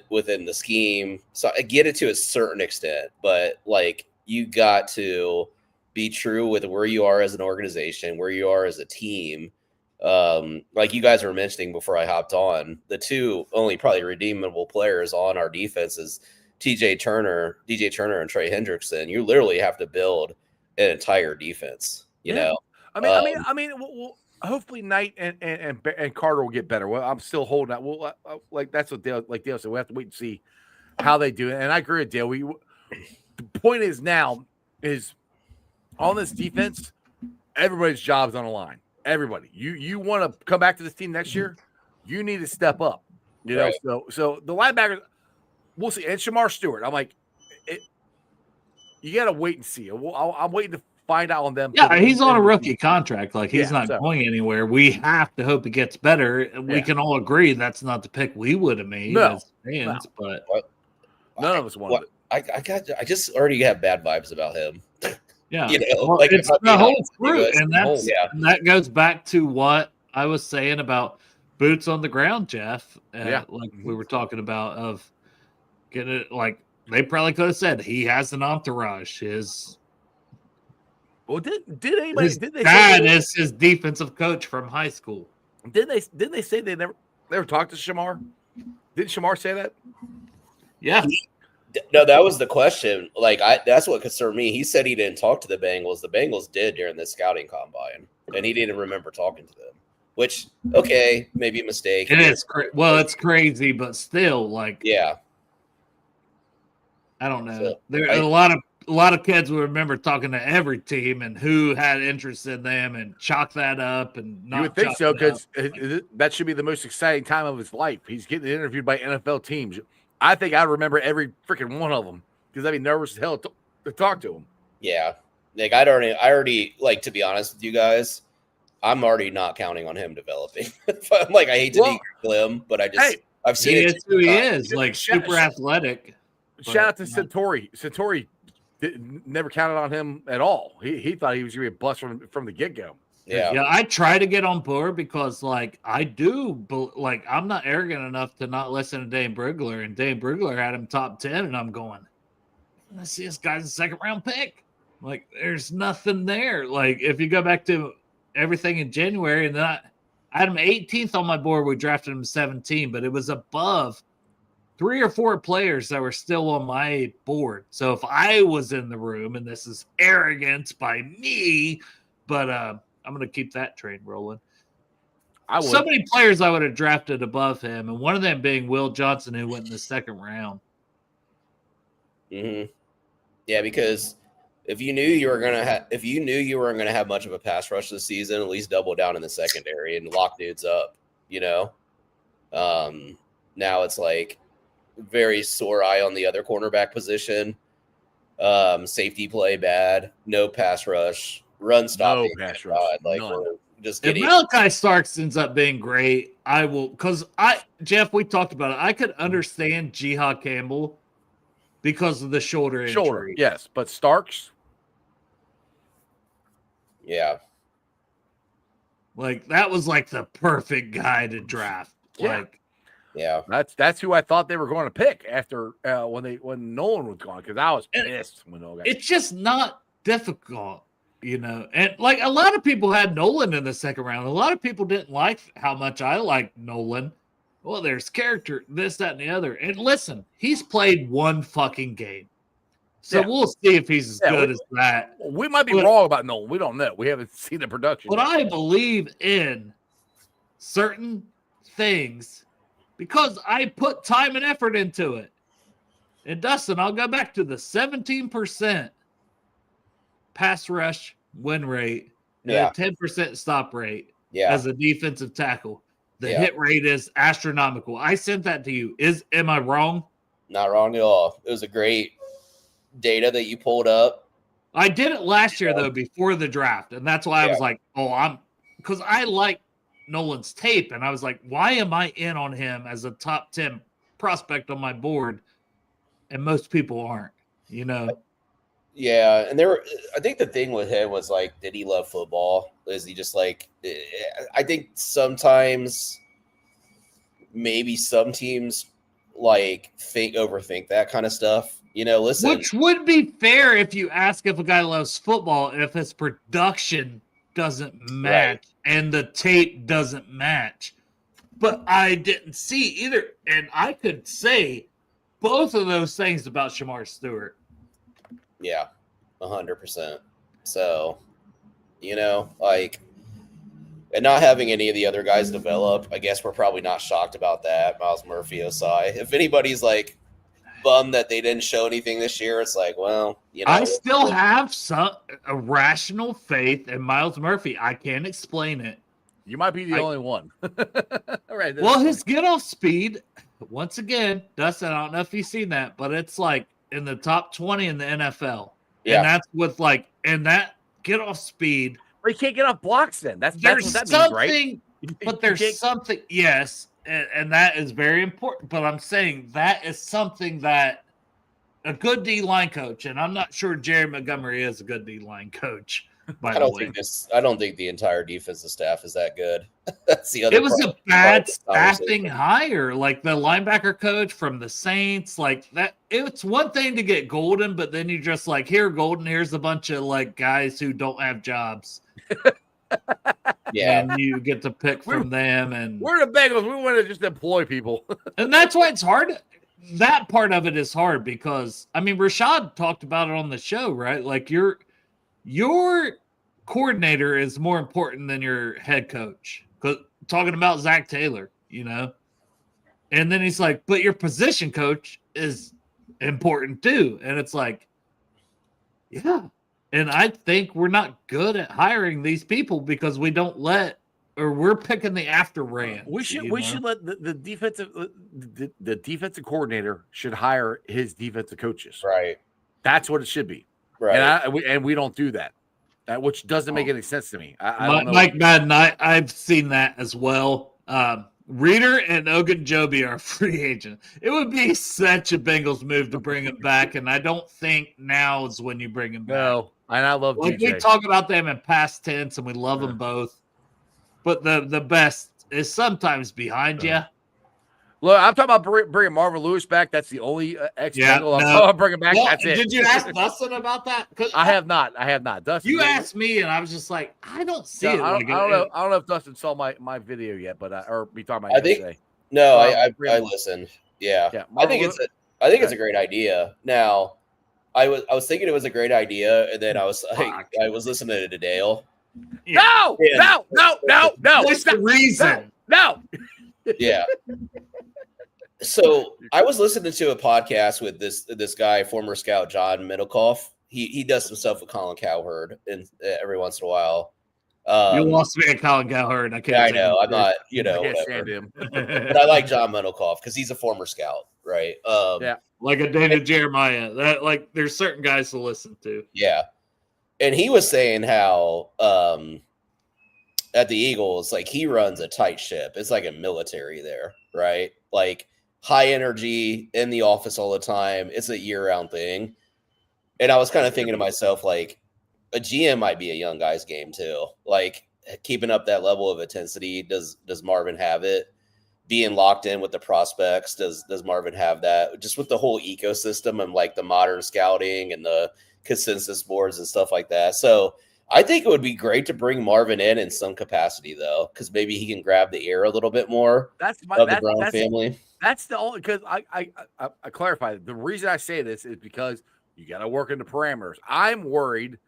within the scheme. So I get it to a certain extent, but like you got to be true with where you are as an organization, where you are as a team. Like you guys were mentioning before I hopped on, the 2 only probably redeemable players on our defense is DJ Turner, and Trey Hendrickson. You literally have to build an entire defense, you know? I mean, hopefully Knight and Carter will get better. Well, I'm still holding out. Well, like that's what Dale said. We have to wait and see how they do it. And I agree with Dale. The point is now is on this defense, everybody's job's on the line. Everybody, you want to come back to this team next year, you need to step up. You know, Right. so the linebackers, we'll see. And Shamar Stewart, I'm like, you got to wait and see. I'm waiting to find out on them. Yeah, he's on a rookie contract. Like, he's not so. going anywhere. We have to hope he gets better. We can all agree that's not the pick we would have made as fans, but none of us wanted it. I just already have bad vibes about him. Yeah, You know, well, like, it's if I'm the being whole honest with you fruit, guys, and that goes back to what I was saying about boots on the ground, Jeff. Like we were talking about of getting it. Like, they probably could have said he has an entourage. Well, did anybody? His Did they dad say is his defensive coach from high school? Didn't they say they never talked to Shamar? Didn't Shamar say that? Yeah. No, that was the question. Like, that's what concerned me. He said he didn't talk to the Bengals. The Bengals did during the scouting combine, and he didn't remember talking to them. Which, okay, maybe a mistake. It is. It's crazy, but still, like, yeah. I don't know. So, There are a lot of kids will remember talking to every team and who had interest in them and chalk that up and not. You would think so, because that should be the most exciting time of his life. He's getting interviewed by NFL teams. I think I remember every freaking one of them because I'd be nervous as hell to talk to him. Yeah, Nick, I already like, to be honest with you guys, I'm already not counting on him developing. I hate to derail him, but I've seen it. Who he is, like, super athletic. Shout out to Satori. Satori never counted on him at all. He thought he was going to be a bust from the get-go. Yeah, I try to get on board because, like, I'm not arrogant enough to not listen to Dane Brugler, and Dane Brugler had him top 10, and I'm going, let's see, this guy's a second-round pick. Like, there's nothing there. Like, if you go back to everything in January, and then I had him 18th on my board, we drafted him 17, but it was above 3 or 4 players that were still on my board. So if I was in the room, and this is arrogance by me, but I'm going to keep that train rolling. So many players I would have drafted above him, and one of them being Will Johnson, who went in the second round. Mm-hmm. Yeah, because if you knew you weren't gonna have much of a pass rush this season, at least double down in the secondary and lock dudes up. You know, now it's like very sore eye on the other cornerback position. Safety play bad, no pass rush, run stopping. No pass rush. Like, we're just getting. If Malachi Starks ends up being great, I will, because Jeff, we talked about it. I could understand Jihad Campbell because of the shoulder injury. Yes, but Starks. Yeah. Like, that was like the perfect guy to draft. Yeah. Like, yeah, that's who I thought they were going to pick after when Nolan was gone, because I was pissed when Nolan got. It's just not difficult, you know. And like, a lot of people had Nolan in the second round. A lot of people didn't like how much I liked Nolan. Well, there's character, this, that, and the other. And listen, he's played one fucking game. So we'll see if he's as good as that. We might be wrong about Nolan. We don't know. We haven't seen the production. But I believe in certain things because I put time and effort into it. And Dustin, I'll go back to the 17% pass rush win rate, and a 10% stop rate as a defensive tackle. The hit rate is astronomical. I sent that to you. Am I wrong? Not wrong at all. It was a great data that you pulled up. I did it last year, though, before the draft. And that's why I was like, because I like Nolan's tape. And I was like, why am I in on him as a top 10 prospect on my board? And most people aren't, you know? Yeah. And I think the thing with him was like, did he love football? Is he just like, I think sometimes maybe some teams like overthink that kind of stuff. You know, listen. Which would be fair if you ask if a guy loves football, if his production doesn't match and the tape doesn't match. But I didn't see either. And I could say both of those things about Shamar Stewart. Yeah, 100%. So, you know, like, and not having any of the other guys develop, I guess we're probably not shocked about that. Miles Murphy, Osai. If anybody's like, bummed that they didn't show anything this year. It's like, well, I still have a rational faith in Miles Murphy. I can't explain it. You might be the only one. All right. Well, his get off speed, once again, Dustin, I don't know if you've seen that, but it's like in the top 20 in the NFL. Yeah. And that's with and that get off speed. But you can't get off blocks then. That's what that means, right? But there's something, yes, and that is very important. But I'm saying that is something that a good D-line coach, and I'm not sure Jerry Montgomery is a good D-line coach, by the way. I don't think the entire defensive staff is that good. That's the other It was problem. a bad staffing hire. Like the linebacker coach from the Saints, like that. It's one thing to get Golden, but then you just like, here, Golden, here's a bunch of like guys who don't have jobs. Yeah. And you get to pick from them. And we're the Bengals. We want to just employ people. And that's why it's hard. That part of it is hard because, I mean, Rashad talked about it on the show, right? Like your coordinator is more important than your head coach. Talking about Zach Taylor, and then he's like, but your position coach is important too. And it's like, yeah. And I think we're not good at hiring these people because we don't we're picking the after Rams. We should let the defensive coordinator should hire his defensive coaches. Right. That's what it should be. Right. And we don't do that. Which doesn't make any sense to me. I don't know. Mike Madden, I've seen that as well. Reader and Ogunjobi are free agent. It would be such a Bengals move to bring him back, and I don't think now is when you bring him back. No, and I love DJ. We talk about them in past tense, and we love them both. But the best is sometimes behind you. Look, I'm talking about bringing Marvin Lewis back. That's the only ex-Bengal I'm bringing back. Well, that's it. Did you ask Dustin about that? I have not. Dustin, you asked me, and I was just like, I don't see it. I don't know if Dustin saw my video yet, but or we talking about yesterday. I listened. Yeah. I think it's a great idea. Now, I was thinking it was a great idea, and then I was listening to Dale. Yeah. No. What's the reason? No. Yeah. So I was listening to a podcast with this guy, former scout John Middlecoff. He does some stuff with Colin Cowherd and every once in a while. You lost me at Colin Cowherd. I know. I'm not, I can't whatever. stand him. But I like John Middlecoff because he's a former scout, right? Like a Dana Jeremiah. That like there's certain guys to listen to. Yeah. And he was saying how at the Eagles, like he runs a tight ship. It's like a military there, right? Like high energy in the office all the time. It's a year-round thing. And I was kind of thinking to myself, like, a GM might be a young guy's game too. Like keeping up that level of intensity. Does Marvin have it? Being locked in with the prospects. Does Marvin have that? Just with the whole ecosystem and like the modern scouting and the consensus boards and stuff like that. So I think it would be great to bring Marvin in some capacity though, because maybe he can grab the ear a little bit more of the Brown family. That's the only because I clarify. The reason I say this is because you got to work in the parameters. I'm worried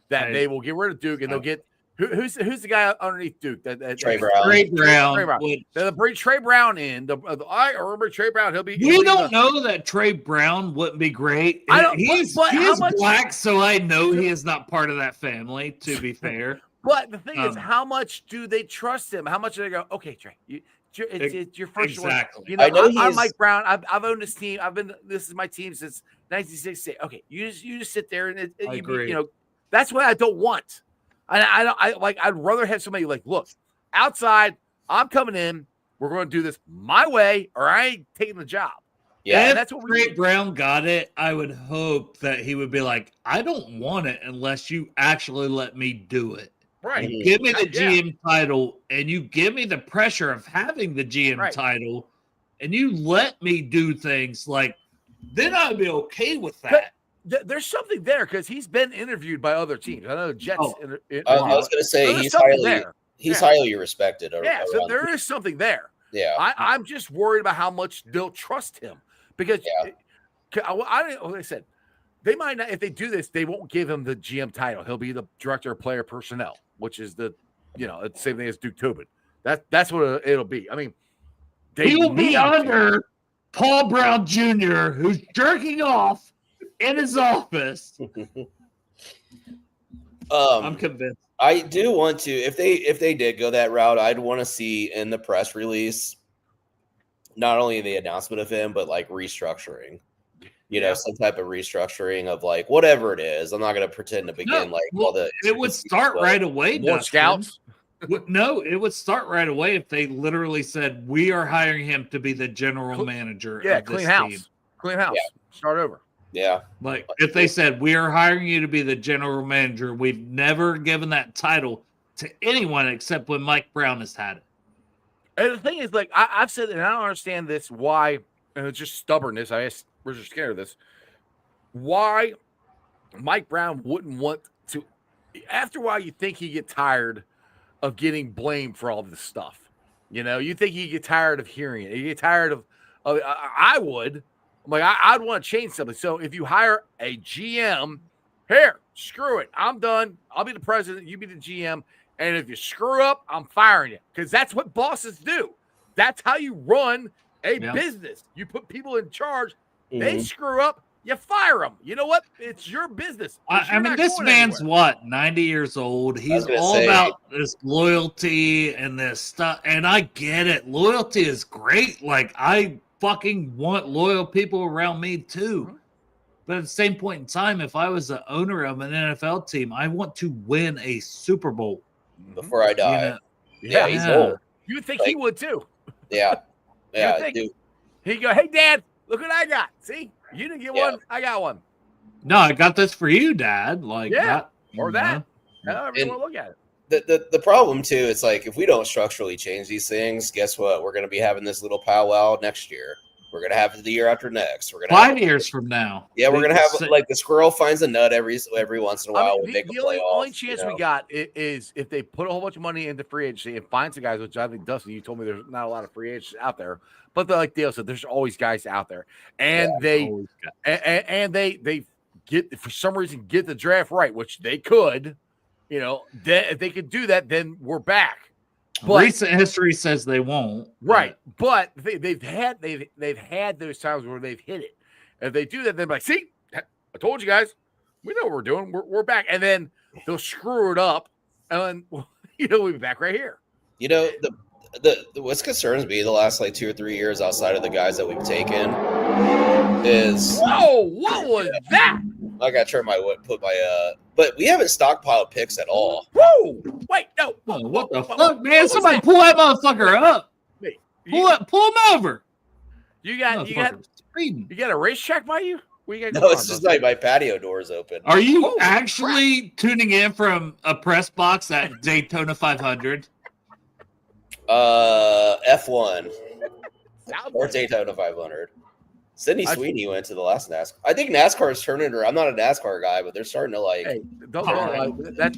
that they will get rid of Duke and they'll get who's the guy underneath Duke? Trey Brown. Trey Brown. They'll bring Trey Brown in. I remember Trey Brown. We don't know that Trey Brown wouldn't be great. He's black, so I know he is not part of that family. To be fair, but the thing is, how much do they trust him? How much do they go? Okay, Trey, it's your first one. I'm Mike Brown. I've owned this team. This is my team since 1968. Okay, you just sit there and I agree. That's what I don't want. I'd rather have somebody like, look, outside, I'm coming in. We're going to do this my way, or I ain't taking the job. Yeah, and that's what Trey Brown got it. I would hope that he would be like, I don't want it unless you actually let me do it. Right. You give me the GM title, and you give me the pressure of having the GM title, and you let me do things like, then I'd be okay with that. There's something there because he's been interviewed by other teams. I know the Jets. I was going to say he's highly respected. So there is something there. Yeah, I'm just worried about how much they'll trust him because like I said, they might not. If they do this, they won't give him the GM title. He'll be the director of player personnel, which is the it's the same thing as Duke Tobin. That's what it'll be. I mean, he will be under Paul Brown Jr., who's jerking off in his office. I'm convinced. I do want to, if they did go that route, I'd want to see in the press release not only the announcement of him, but like restructuring. You know, some type of restructuring of like whatever it is. I'm not going to pretend to begin all the. It would start right away. More scouts. No, it would start right away if they literally said, we are hiring him to be the general manager. Yeah, of this clean house. team. Clean house. Yeah. Start over. Yeah. Like if they said, we are hiring you to be the general manager, we've never given that title to anyone except when Mike Brown has had it. And the thing is, like, I've said, and I don't understand this, why, and it's just stubbornness. I asked Richard Skinner this, why Mike Brown wouldn't want to, after a while, you think he'd get tired of getting blamed for all this stuff. You know, you think he'd get tired of hearing it. He'd get tired of I would. I'm like, I'd want to change something. So if you hire a GM, here, screw it. I'm done. I'll be the president. You be the GM. And if you screw up, I'm firing you. Because that's what bosses do. That's how you run a business. You put people in charge. They screw up, you fire them. You know what? It's your business. I mean, this man's what, 90 years old. He's all about this loyalty and this stuff. And I get it. Loyalty is great. Like, I fucking want loyal people around me too. But at the same point in time, if I was the owner of an NFL team, I want to win a Super Bowl before I die. You know? Yeah, he's old. You would think he would too. Yeah. Yeah, dude. He'd go, hey, Dad, look what I got. See, you didn't get one. I got one. No, I got this for you, Dad. Like that. Or that. However you want to look at it. The problem too, it's like if we don't structurally change these things, guess what? We're going to be having this little powwow next year. We're going to have it the year after next. We're going to 5 years from now. Yeah, we're going to have like the squirrel finds a nut every once in a while. We'll make a playoff. The only chance we got is if they put a whole bunch of money into free agency and find some guys, which I think, Dustin, you told me there's not a lot of free agents out there. But like Dale said, there's always guys out there. And they get, for some reason, get the draft right, which they could. You know, if they could do that, then we're back. But, recent history says they won't. Right. But they've had those times where they've hit it. If they do that, they're like, see, I told you guys, we know what we're doing. We're back. And then they'll screw it up. And then, we'll be back right here. You know, the what concerns me the last like 2 or 3 years outside of the guys that we've taken is what was that? I gotta put my but we haven't stockpiled picks at all. Whoa! Wait, no. What the fuck, man? Somebody pull that motherfucker up. Pull him over. You got a racetrack by you? No, it's just like my patio door's open. Are you actually tuning in from a press box at Daytona 500? F1 or Daytona 500. Sydney Sweeney went to the last NASCAR. I think NASCAR is turning around. I'm not a NASCAR guy, but they're starting to like. Hey,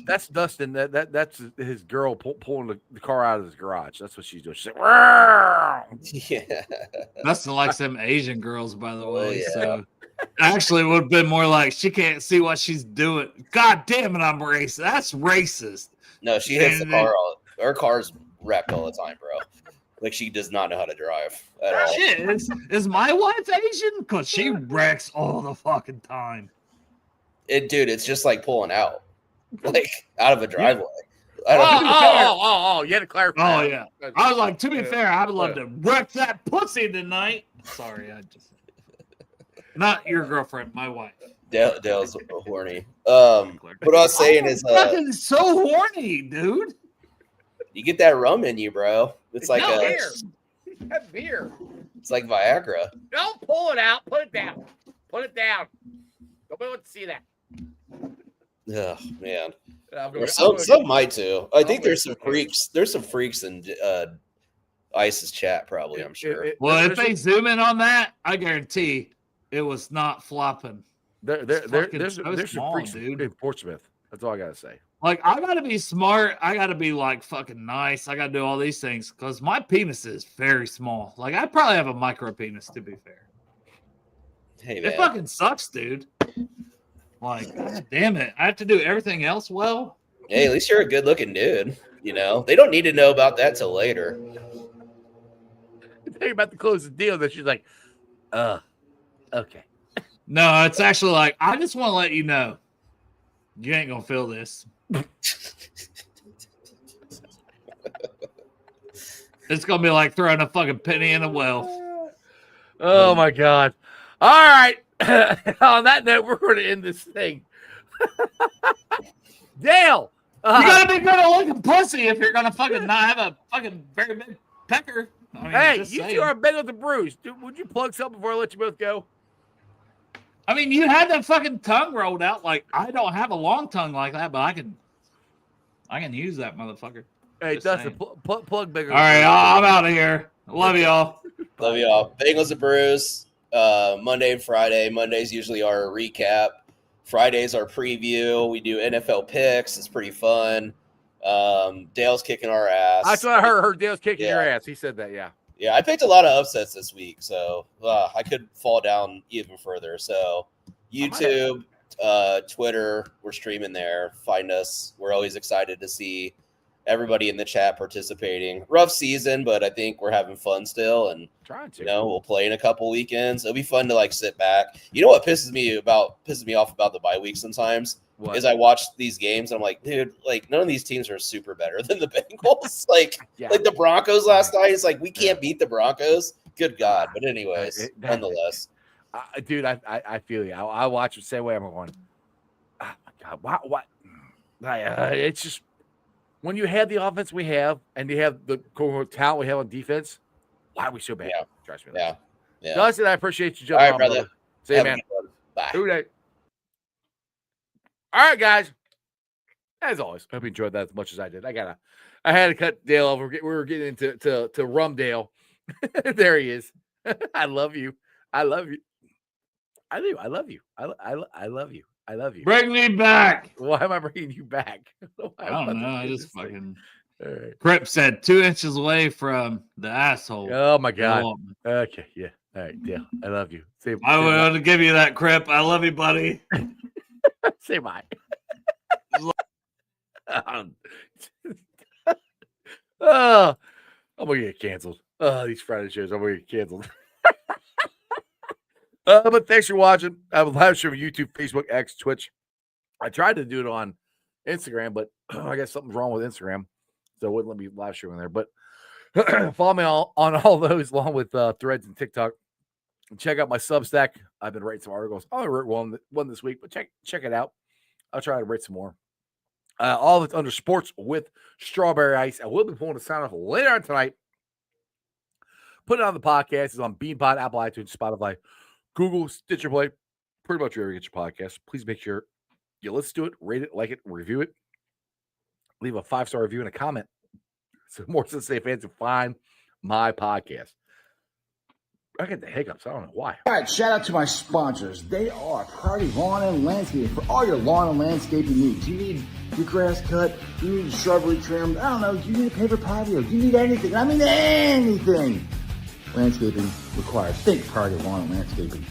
that's Dustin. That's his girl pulling the car out of his garage. That's what she's doing. She's like, yeah. Dustin likes them Asian girls, by the way. Yeah. So actually, it would have been more like she can't see what she's doing. God damn it, I'm racist. That's racist. No, she hits the car. Her car's wrecked all the time, bro. Like she does not know how to drive at all. Shit, is my wife Asian? Because she wrecks all the fucking time. Dude, it's just like pulling out, like out of a driveway. You had to clarify. Oh yeah, I was like, to be fair, I'd love to wreck that pussy tonight. Sorry, I just not your girlfriend, my wife. Dale's horny. What I was saying is, fucking so horny, dude. You get that rum in you, bro. It's like beer. It's like Viagra. Don't pull it out. Put it down. Put it down. Nobody wants to see that. Oh man. Some might too. I think there's some freaks. There's some freaks in ICE's chat, probably. I'm sure. Well, if they zoom in on that, I guarantee it was not flopping. There's some freaks in Portsmouth. That's all I gotta say. Like, I gotta be smart. I gotta be like fucking nice. I gotta do all these things because my penis is very small. Like, I probably have a micro penis, to be fair. Hey, man. It fucking sucks, dude. Like, God damn it. I have to do everything else well. Hey, at least you're a good looking dude. You know, they don't need to know about that till later. Tell you about to close the deal that she's like, Okay. No, it's actually like, I just want to let you know, you ain't going to feel this. It's going to be like throwing a fucking penny in a well. Oh, my God. All right. On that note, we're going to end this thing. Dale. You got to be good at looking pussy if you're going to fucking not have a fucking very big pecker. I mean, hey, just you saying. two are Bengals and Brews. Dude, would you plug something before I let you both go? I mean, you had that fucking tongue rolled out. Like, I don't have a long tongue like that, but I can use that motherfucker. Hey, Just Dustin, saying. plug Bengals. All right, I'm out of here. Love y'all. Love y'all. Bengals and Brews, Monday and Friday. Mondays usually our recap. Fridays our preview. We do NFL picks. It's pretty fun. Dale's kicking our ass. That's what I heard. Dale's kicking your ass. He said that, yeah. Yeah, I picked a lot of upsets this week, so I could fall down even further. So YouTube, Twitter, we're streaming there. Find us. We're always excited to see everybody in the chat participating. Rough season, but I think we're having fun still, and trying to. We'll play in a couple weekends. It'll be fun to like sit back. You know what pisses me off about the bye week sometimes is I watch these games and I'm like, dude, like none of these teams are super better than the Bengals. like the Broncos last night. It's like we can't beat the Broncos. Good God. But anyways, nonetheless. Dude, I feel you. I watch it the same way. I'm going, oh my God, what? It's just when you have the offense we have and you have the talent we have on defense, why are we so bad? Yeah. Trust me. Yeah. Dustin, I appreciate you jumping on, brother. See you, man. Bye. All right, guys. As always, I hope you enjoyed that as much as I did. I had to cut Dale off. We were getting into to Rumdale. There he is. I love you. I love you. I do. I love you. I love you. I love you. Bring me back. Why am I bringing you back? I don't know. I just fucking. Right. Crip said 2 inches away from the asshole. Oh my God. Okay. Yeah. All right, Dale. I love you. I want to give you that, Crip. I love you, buddy. Say bye. Oh, I'm gonna get canceled. Oh, these Friday shows, I'm gonna get canceled. But thanks for watching. I have a live stream on YouTube, Facebook, X, Twitch. I tried to do it on Instagram, but I guess something's wrong with Instagram, so it wouldn't let me live stream on there. But follow me on all those, along with Threads and TikTok. And check out my Substack. I've been writing some articles. I only wrote one this week, but check it out. I'll try to write some more. All of it's under Sports with Strawberry Ice. I will be pulling the sound off later on tonight. Put it on the podcast. It's on Beanpod, Apple, iTunes, Spotify, Google, Stitcher Play. Pretty much wherever you get your podcast. Please make sure you listen to it, rate it, like it, review it. Leave a 5-star review and a comment so more Cincinnati fans can find my podcast. I get the hiccups. I don't know why. All right, shout out to my sponsors. They are Priority Lawn and Landscaping for all your lawn and landscaping needs. You need your grass cut, you need your shrubbery trimmed, I don't know, you need a paper patio, you need anything. I mean anything. Landscaping requires. Think Priority Lawn and Landscaping.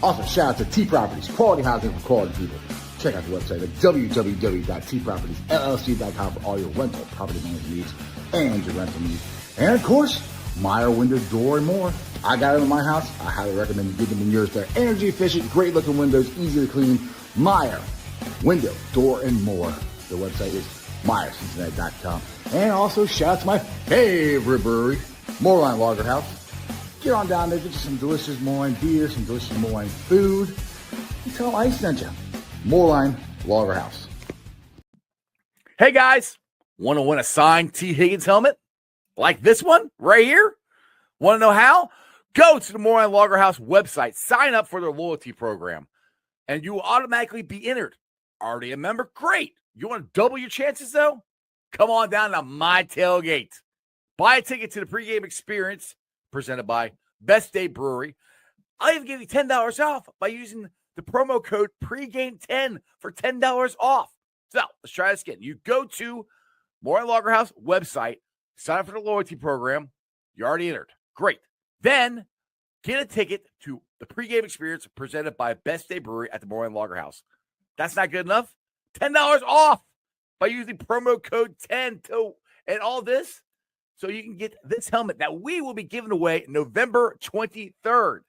Also, shout out to T Properties, quality housing for quality people. Check out the website at www.tpropertiesllc.com for all your rental property management needs and your rental needs. And of course, Meyer Window, Door, and more. I got it in my house. I highly recommend you get them in yours. They're energy efficient, great looking windows, easy to clean. Meyer Window, Door, and more. The website is MeyerCincinnati.com. And also shout out to my favorite brewery, Moorline Lager House. Get on down there, get you some delicious Moorline beer, some delicious Moorline food. And tell them I sent you. Moorline Lager House. Hey guys, want to win a signed T. Higgins helmet like this one right here? Want to know how? Go to the Moorline Lager House website, sign up for their loyalty program, and you will automatically be entered. Already a member? Great. You want to double your chances though? Come on down to my tailgate. Buy a ticket to the pregame experience presented by Best Day Brewery. I'll even give you $10 off by using the promo code pregame10 for $10 off. So let's try this again. You go to Moorline Lager House website, sign up for the loyalty program. You already entered. Great. Then get a ticket to the pregame experience presented by Best Day Brewery at the Moorline Lager House. That's not good enough? $10 off by using promo code 10 and all this. So you can get this helmet that we will be giving away November 23rd.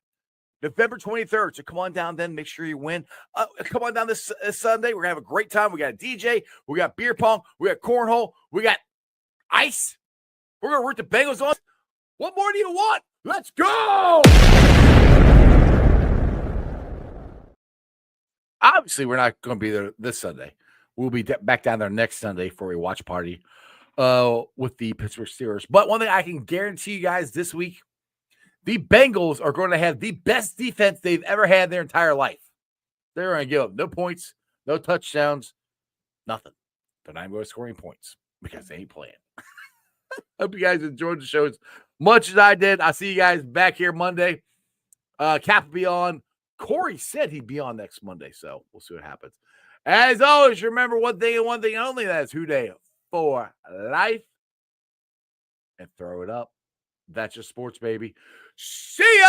November 23rd. So come on down then. Make sure you win. Come on down this Sunday. We're going to have a great time. We got a DJ. We got beer pong. We got cornhole. We got ice. We're going to root the Bengals on. What more do you want? Let's go! Obviously, we're not going to be there this Sunday. We'll be back down there next Sunday for a watch party with the Pittsburgh Steelers. But one thing I can guarantee you guys this week, the Bengals are going to have the best defense they've ever had their entire life. They're going to give up no points, no touchdowns, nothing. They're not going to score any points because they ain't playing. Hope you guys enjoyed the show as much as I did. I'll see you guys back here Monday. Cap will be on. Corey said he'd be on next Monday, so we'll see what happens. As always, remember one thing and one thing only. That's Who Dey for life. And throw it up. That's your sports, baby. See ya!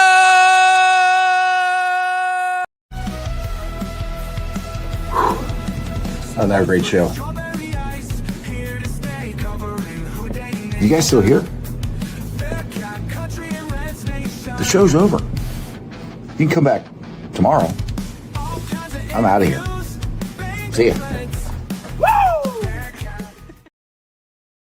Another great show. You guys still here? The show's over. You can come back tomorrow. I'm out of here. See ya.